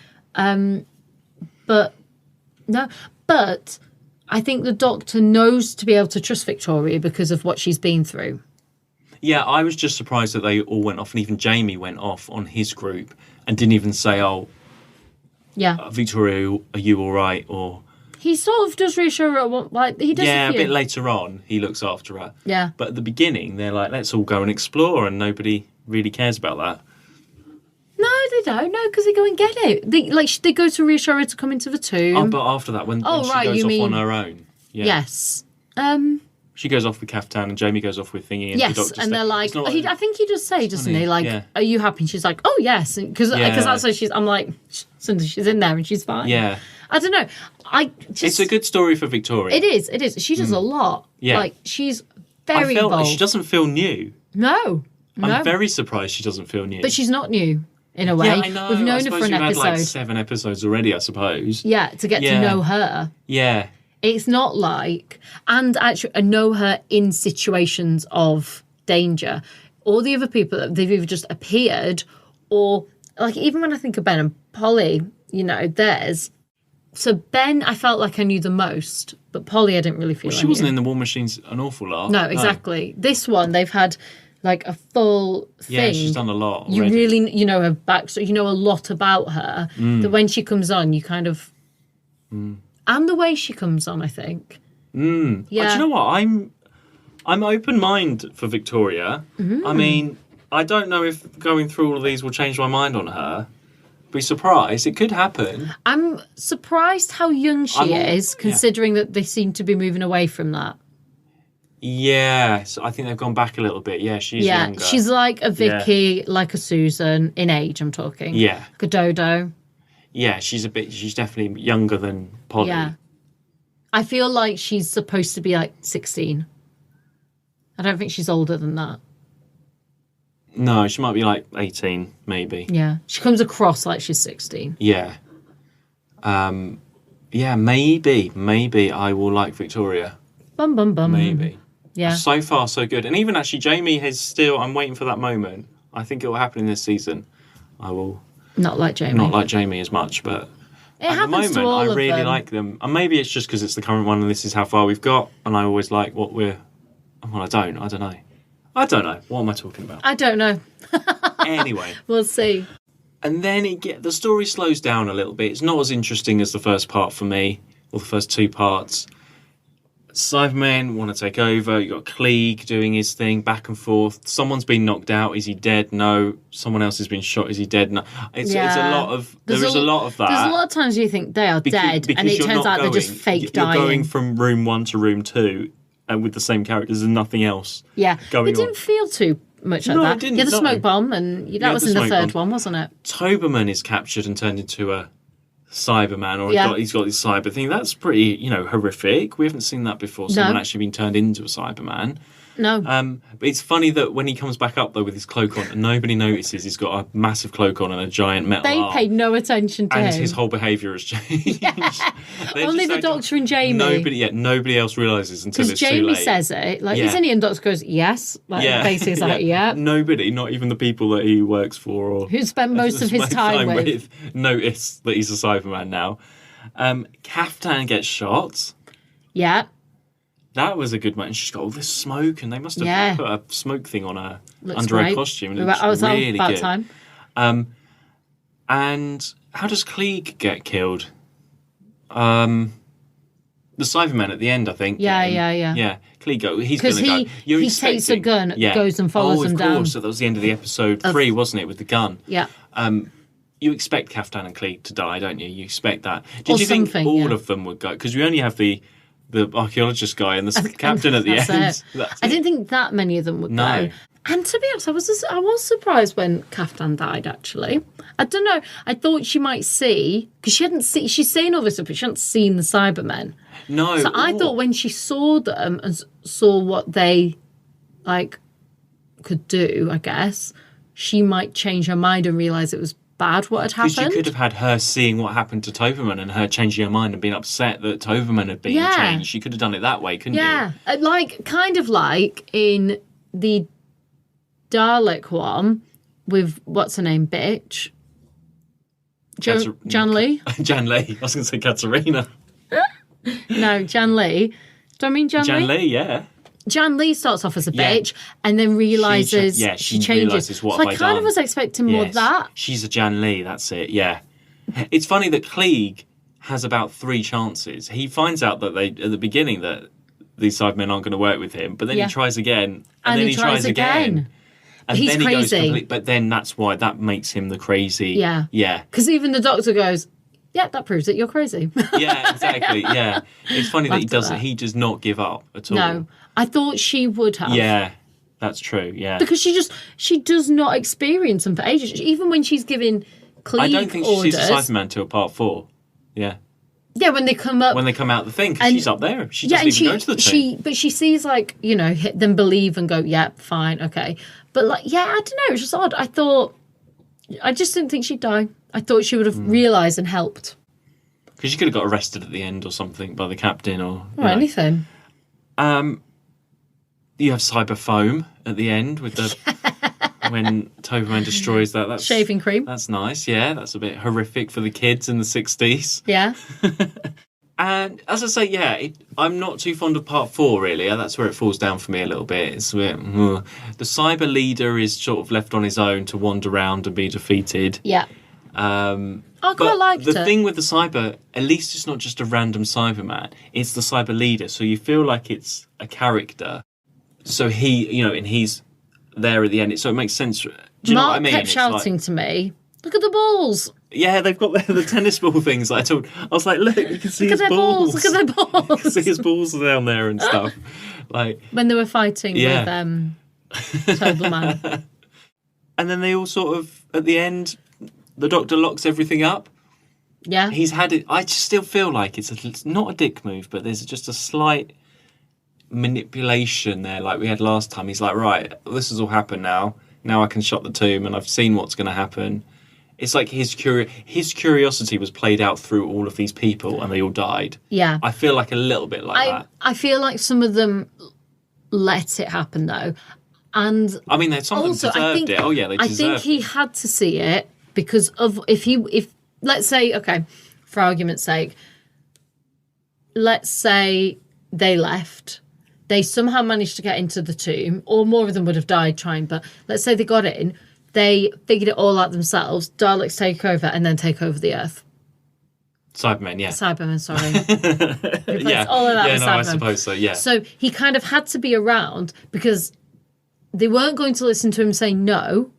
C: But I think the Doctor knows to be able to trust Victoria because of what she's been through.
B: Yeah, I was just surprised that they all went off, and even Jamie went off on his group and didn't even say, "Oh,
C: yeah,
B: Victoria, are you all right?" Or
C: he sort of does reassure her, like he does.
B: Yeah, a bit later on, he looks after her.
C: Yeah,
B: but at the beginning, they're like, "Let's all go and explore," and nobody really cares about that.
C: No, they don't. No, because they go and get it. They go to reassure her to come into the tomb.
B: Oh, but after that, when she goes off on her own. Yeah.
C: Yes.
B: She goes off with Kaftan and Jamie goes off with Thingy. And
C: yes,
B: the Doctor's
C: and they're like, I think he does say, doesn't he? Like,
B: yeah.
C: Are you happy? And she's like, oh, yes. Because that's why I'm like, she's in there and she's fine.
B: Yeah.
C: I don't know.
B: It's a good story for Victoria.
C: It is. She does a lot.
B: Yeah.
C: Like, she's very involved.
B: She doesn't feel new.
C: No.
B: I'm very surprised she doesn't feel new.
C: But she's not new. In a way,
B: yeah, I know.
C: We've known her for an episode.
B: Had like 7 episodes already, I suppose.
C: Yeah, to get to know her.
B: Yeah,
C: it's not like, and actually, I know her in situations of danger. All the other people, they've either just appeared, or like even when I think of Ben and Polly, theirs. So Ben, I felt like I knew the most, but Polly, I didn't really feel.
B: Well, she wasn't in the War Machines an awful lot.
C: No, exactly. No. This one, they've had. Like a full thing.
B: Yeah, she's done a lot already.
C: You really, her backstory. You know a lot about her. That when she comes on, you kind of, and the way she comes on, I think.
B: Yeah. Do you know what? I'm open minded for Victoria. I mean, I don't know if going through all of these will change my mind on her. Be surprised. It could happen. I'm
C: surprised how young she is, considering that they seem to be moving away from that.
B: Yeah, so I think they've gone back a little bit. Yeah, she's younger.
C: She's like a Vicky, like a Susan, in age, I'm talking.
B: Yeah.
C: Like a Dodo.
B: Yeah, she's definitely younger than Polly.
C: Yeah. I feel like she's supposed to be like 16. I don't think she's older than that.
B: No, she might be like 18, maybe.
C: Yeah. She comes across like she's 16.
B: Yeah. Yeah, maybe I will like Victoria.
C: Bum, bum, bum.
B: Maybe.
C: Yeah.
B: So far, so good. And even actually, Jamie has still... I'm waiting for that moment. I think it will happen in this season. I will...
C: Not like Jamie.
B: Not like Jamie as much, but... At the moment, I really like them. And maybe it's just because it's the current one and this is how far we've got. And I always like what we're... Well, I don't know. What am I talking about?
C: I don't know.
B: Anyway.
C: We'll see.
B: And then the story slows down a little bit. It's not as interesting as the first part for me, or the first 2 parts. Cybermen want to take over. You've got Klieg doing his thing, back and forth. Someone's been knocked out. Is he dead? No. Someone else has been shot. Is he dead? No. It's a lot of... There is a lot of that.
C: There's a lot of times you think they are dead, and it turns out they're just fake dying.
B: You're going from room 1 to room 2, and with the same characters and nothing else going on.
C: It didn't feel too much like that. It didn't. You had the smoke bomb, and that was in the third one, wasn't it?
B: Toberman is captured and turned into a Cyberman, or he's got this cyber thing. That's pretty, horrific. We haven't seen that before. Someone actually been turned into a Cyberman.
C: No.
B: But it's funny that when he comes back up, though, with his cloak on, and nobody notices he's got a massive cloak on and a giant metal arm.
C: They paid no attention to him.
B: And his whole behaviour has changed.
C: Yeah. Only the Doctor and Jamie.
B: Nobody else realises until it's too late.
C: Because Jamie says it. Like, isn't he? And Doctor goes, yes. Basically, it's like, yeah.
B: Nobody, not even the people that he works for or...
C: who spent most of his time with.
B: Notice that he's a Cyberman now. Kaftan gets shot.
C: Yeah.
B: That was a good moment. She's got all this smoke, and they must have put a smoke thing on her under her costume. It looks really
C: about
B: good.
C: time.
B: And how does Klieg get killed? The Cybermen at the end, I think.
C: Yeah.
B: Yeah, Klieg, he's going to go.
C: He takes a gun, goes and follows them down.
B: Oh, of course. So that was the end of the episode 3, wasn't it, with the gun?
C: Yeah.
B: You expect Kaftan and Klieg to die, don't you? You expect that. Did you think all of them would go? Because we only have the archaeologist guy and the captain at the end.
C: I didn't think that many of them would go. And to be honest, I was surprised when Kaftan died, actually. I don't know. I thought she might see, because she's seen all this stuff, but she hadn't seen the Cybermen.
B: No.
C: So I thought when she saw them and saw what they, could do, I guess, she might change her mind and realise it was bad what had happened.
B: Because you could have had her seeing what happened to Toberman and her changing her mind and being upset that Toberman had been changed. She could have done it that way, couldn't you?
C: Yeah. Kind of like in the Dalek one with, what's her name, bitch? Jan Lee?
B: Jan Lee. I was going to say Katarina.
C: No, Jan Lee. Do I mean Jan Lee?
B: Jan Lee, yeah.
C: Jan Lee starts off as a bitch and then realises she changes.
B: Realises what
C: so I kind of was expecting more of that.
B: She's a Jan Lee, that's it, yeah. It's funny that Klieg has about 3 chances. He finds out that at the beginning that these Cybermen aren't going to work with him, but then he tries again, and then he tries again. And
C: he's
B: then he
C: crazy.
B: goes but then that's why that makes him the crazy.
C: Yeah.
B: Yeah.
C: Because even the doctor goes, yeah, that proves it, you're crazy.
B: Yeah, exactly, yeah. It's funny that he does not give up at all.
C: No. I thought she would have.
B: Yeah, that's true, yeah.
C: Because she does not experience them for ages. Even when she's giving Klieg
B: I don't think
C: orders,
B: she sees the Cyberman till part 4. Yeah.
C: Yeah, when they come up.
B: When they come out the thing, because she's up there. She doesn't even go to the tomb.
C: But she sees, hit them believe and go, yeah, fine, okay. But, I don't know, it's just odd. I just didn't think she'd die. I thought she would have realised and helped.
B: Because she could have got arrested at the end or something by the captain or
C: anything.
B: You have cyber foam at the end with the when Toberman destroys that. That's
C: shaving cream.
B: That's nice. Yeah, that's a bit horrific for the kids in the 60s.
C: Yeah.
B: And as I say, I'm not too fond of part 4 really. That's where it falls down for me a little bit. It's the cyber leader is sort of left on his own to wander around and be defeated.
C: Yeah. I quite liked it.
B: The thing with the cyber, at least it's not just a random Cyberman. It's the cyber leader, so you feel like it's a character. So he, and he's there at the end. So it makes sense. Do you know what I mean?
C: Mark kept shouting to me, "Look at the balls!"
B: Yeah, they've got the tennis ball things. I was like, "Look, you can see his balls.
C: Look at their balls.
B: You can see his balls down there and stuff."
C: When they were fighting with Toberman.
B: And then they all sort of at the end. The Doctor locks everything up.
C: Yeah.
B: He's had it. I just still feel like it's not a dick move, but there's just a slight manipulation there like we had last time. He's like, right, this has all happened now. Now I can shut the tomb and I've seen what's going to happen. It's like his curiosity was played out through all of these people and they all died.
C: Yeah.
B: I feel like a little bit like that.
C: I feel like some of them let it happen though. And
B: I mean, some of them deserved it. Oh yeah, they deserved it.
C: I think he had to see it because of if let's say, okay, for argument's sake, let's say they left, they somehow managed to get into the tomb, or more of them would have died trying, but let's say they got in, they figured it all out themselves, Daleks take over and then take over the Earth.
B: Cybermen, yeah.
C: Cybermen, sorry.
B: Yeah,
C: all of that
B: yeah,
C: was
B: no,
C: Cybermen.
B: I suppose so, yeah.
C: So he kind of had to be around because they weren't going to listen to him say no,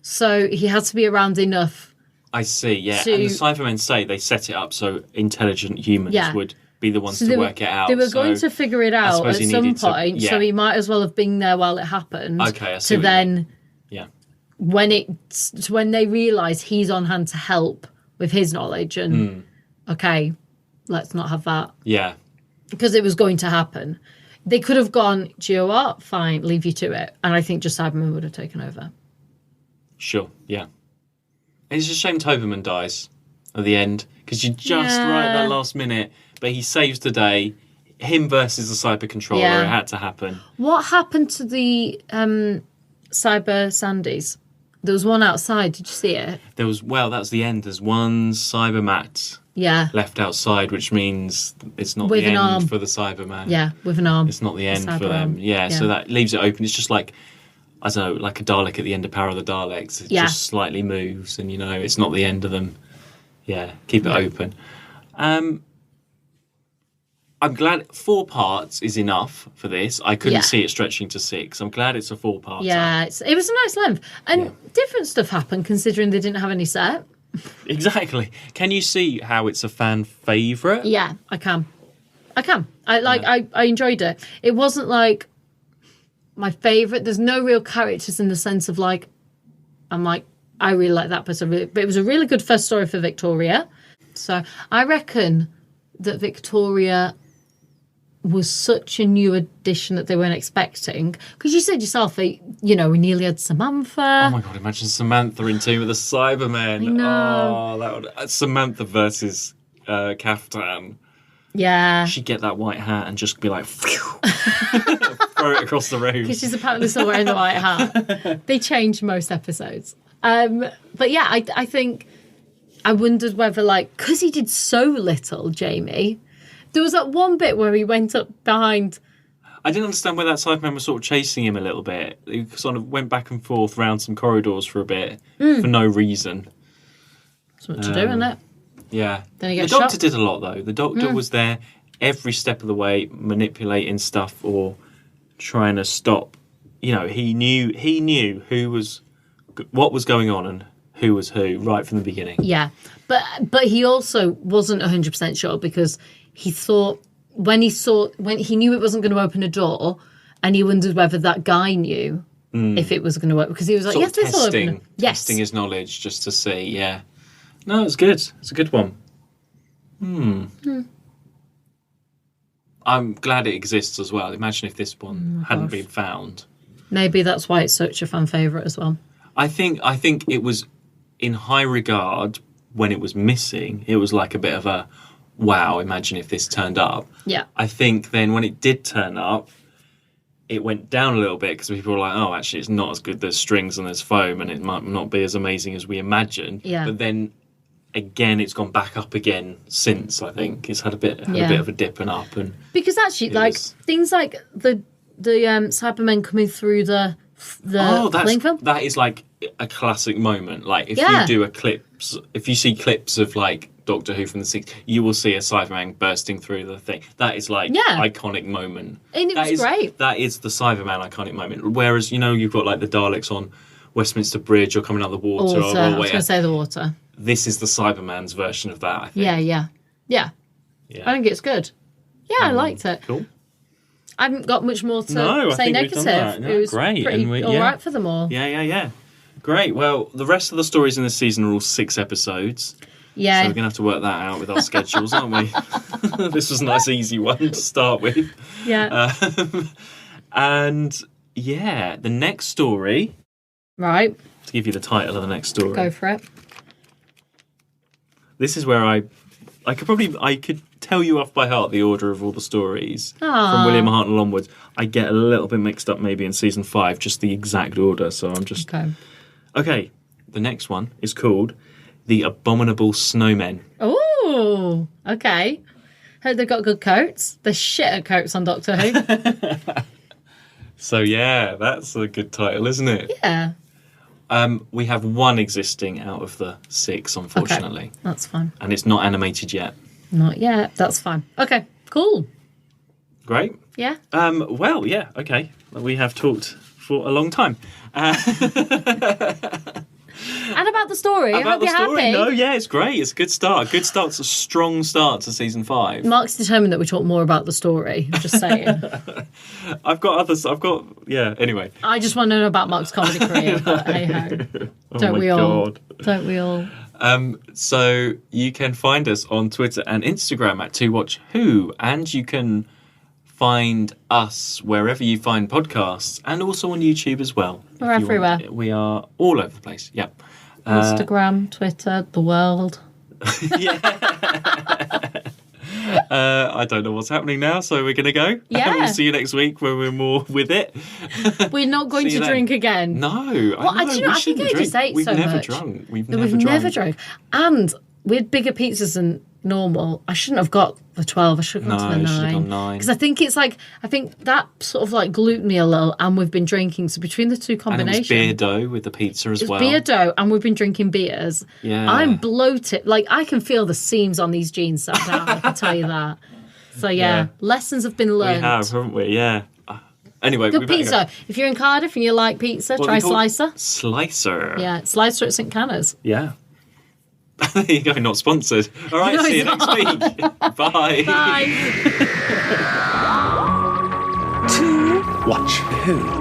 C: so he had to be around enough.
B: I see, yeah. And the Cybermen say they set it up so intelligent humans would be the ones to work it out.
C: They were going to figure it out at some point, so he might as well have been there while it happened.
B: Okay, I see.
C: To then,
B: when
C: they realise he's on hand to help with his knowledge, and okay, let's not have that.
B: Yeah,
C: because it was going to happen. They could have gone, do you know what? Fine, leave you to it, and I think just Cyberman would have taken over.
B: Sure, yeah. It's a shame Toberman dies at the end because you're just right at that last minute, but he saves the day. Him versus the cyber controller, it had to happen.
C: What happened to the cyber Sandys? There was one outside. Did you see it?
B: There was, well, that's the end. There's one Cybermat left outside, which means it's not
C: With
B: the
C: an
B: end
C: arm.
B: for the Cyberman.
C: Yeah, with an arm.
B: It's not the end
C: cyber
B: for them.
C: arm.
B: Yeah, so that leaves it open. It's just like, I don't know, like a Dalek at the end of Power of the Daleks. It just slightly moves and, it's not the end of them. Yeah, keep it open. I'm glad 4 parts is enough for this. I couldn't see it stretching to 6. I'm glad it's a 4-part.
C: Yeah, it was a nice length. And different stuff happened considering they didn't have any set.
B: Exactly. Can you see how it's a fan favourite?
C: Yeah, I can. I enjoyed it. It wasn't like my favourite. There's no real characters in the sense of like, I'm like, I really like that person. But it was a really good first story for Victoria. So I reckon that Victoria was such a new addition that they weren't expecting. Because you said yourself, we nearly had Samantha.
B: Oh my God, imagine Samantha in Tomb of the Cybermen.
C: I know.
B: Oh, that would... Samantha versus Kaftan.
C: Yeah.
B: She'd get that white hat and just be like, throw it across the room.
C: Because she's apparently still wearing the white hat. They change most episodes. But yeah, I think I wondered whether, like, because he did so little, Jamie, there was that one bit where he went up behind.
B: I didn't understand where that Cyberman was sort of chasing him a little bit. He sort of went back and forth around some corridors for a bit for no reason.
C: Something to do, isn't it?
B: Yeah.
C: Then he
B: the
C: gets
B: Doctor
C: shot.
B: did a lot, though. The Doctor was there every step of the way, manipulating stuff or trying to stop. He knew what was going on and who was who right from the beginning.
C: Yeah. But he also wasn't 100% sure because he thought when he knew it wasn't going to open a door and he wondered whether that guy knew if it was going to open because he was like,
B: Sort
C: yes,
B: of
C: this will open.
B: testing,
C: Yes.
B: testing his knowledge just to see, yeah. No, it's good. It's a good one. I'm glad it exists as well. Imagine if this one hadn't been found.
C: Maybe that's why it's such a fan favourite as well.
B: I think it was in high regard when it was missing. It was like a bit of a, wow, imagine if this turned up.
C: Yeah.
B: I think then when it did turn up, it went down a little bit because people were like, oh, actually, it's not as good. There's strings and there's foam and it might not be as amazing as we imagined.
C: Yeah.
B: But then, again, it's gone back up again since, I think. It's had a bit of a dip and up. And
C: because actually, things like the Cybermen coming through the cling film.
B: that is like a classic moment. Like, if you do if you see clips of, like, Doctor Who from the 60s, you will see a Cyberman bursting through the thing. That is like iconic moment.
C: And it was great.
B: That is the Cyberman iconic moment. Whereas, you've got like the Daleks on Westminster Bridge or coming out of the water.
C: I was going to say the water.
B: This is the Cyberman's version of that, I think.
C: Yeah. I think it's good. Yeah, I liked it.
B: Cool.
C: I haven't got much more to
B: I
C: say
B: think
C: negative.
B: we've done that. No,
C: It was
B: great.
C: pretty all right for them all.
B: Yeah. Great. Well, the rest of the stories in this season are all 6 episodes.
C: Yeah.
B: So we're going to have to work that out with our schedules, aren't we? This was a nice, easy one to start with.
C: Yeah.
B: And, the next story...
C: Right.
B: To give you the title of the next story.
C: Go for it.
B: This is where I could tell you off by heart the order of all the stories from William Hartnell onwards. I get a little bit mixed up maybe in season 5, just the exact order. So I'm just... Okay. The next one is called The Abominable Snowmen.
C: Oh, okay. Heard they've got good coats. They're shit at coats on Doctor Who.
B: So, that's a good title, isn't it?
C: Yeah.
B: We have one existing out of the 6, unfortunately.
C: Okay, that's fine.
B: And it's not animated yet.
C: Not yet. That's fine. Okay, cool.
B: Great.
C: Yeah.
B: Okay. We have talked for a long time.
C: And about the story. I hope you're happy.
B: No, it's great. It's a good start. It's a strong start to season 5.
C: Mark's determined that we talk more about the story. I'm just saying.
B: I've got others. Anyway.
C: I just want to know about Mark's comedy career, but hey-ho. Don't we all? Don't we all?
B: So you can find us on Twitter and Instagram at ToWatchWho, and you can find us wherever you find podcasts, and also on YouTube as well.
C: We're everywhere.
B: We are all over the place. Yep.
C: Instagram, Twitter, the world.
B: I don't know what's happening now, so we're going to go.
C: Yeah.
B: We'll see you next week when we're more with it.
C: We're not going to drink again.
B: No.
C: Well, I think I just ate
B: We've
C: so
B: never
C: much.
B: drunk. We've
C: never drunk. And we had bigger pizzas than normal. I shouldn't have got the 12. I should have gone to the 9.
B: should have gone 9.
C: Because I think that sort of like glued me a little, and we've been drinking. So between the two combinations.
B: And it was beer dough with the pizza as well.
C: Beer dough, and we've been drinking beers.
B: Yeah.
C: I'm bloated. Like, I can feel the seams on these jeans sat down, I can tell you that. So, lessons have been learned.
B: We have, haven't we? Yeah. Anyway,
C: good pizza. If you're in Cardiff and you like pizza, try Slicer.
B: Slicer.
C: Yeah, Slicer at St. Canners.
B: Yeah. There you go, not sponsored. All right, see you next week. Bye.
C: Bye.
I: To watch who?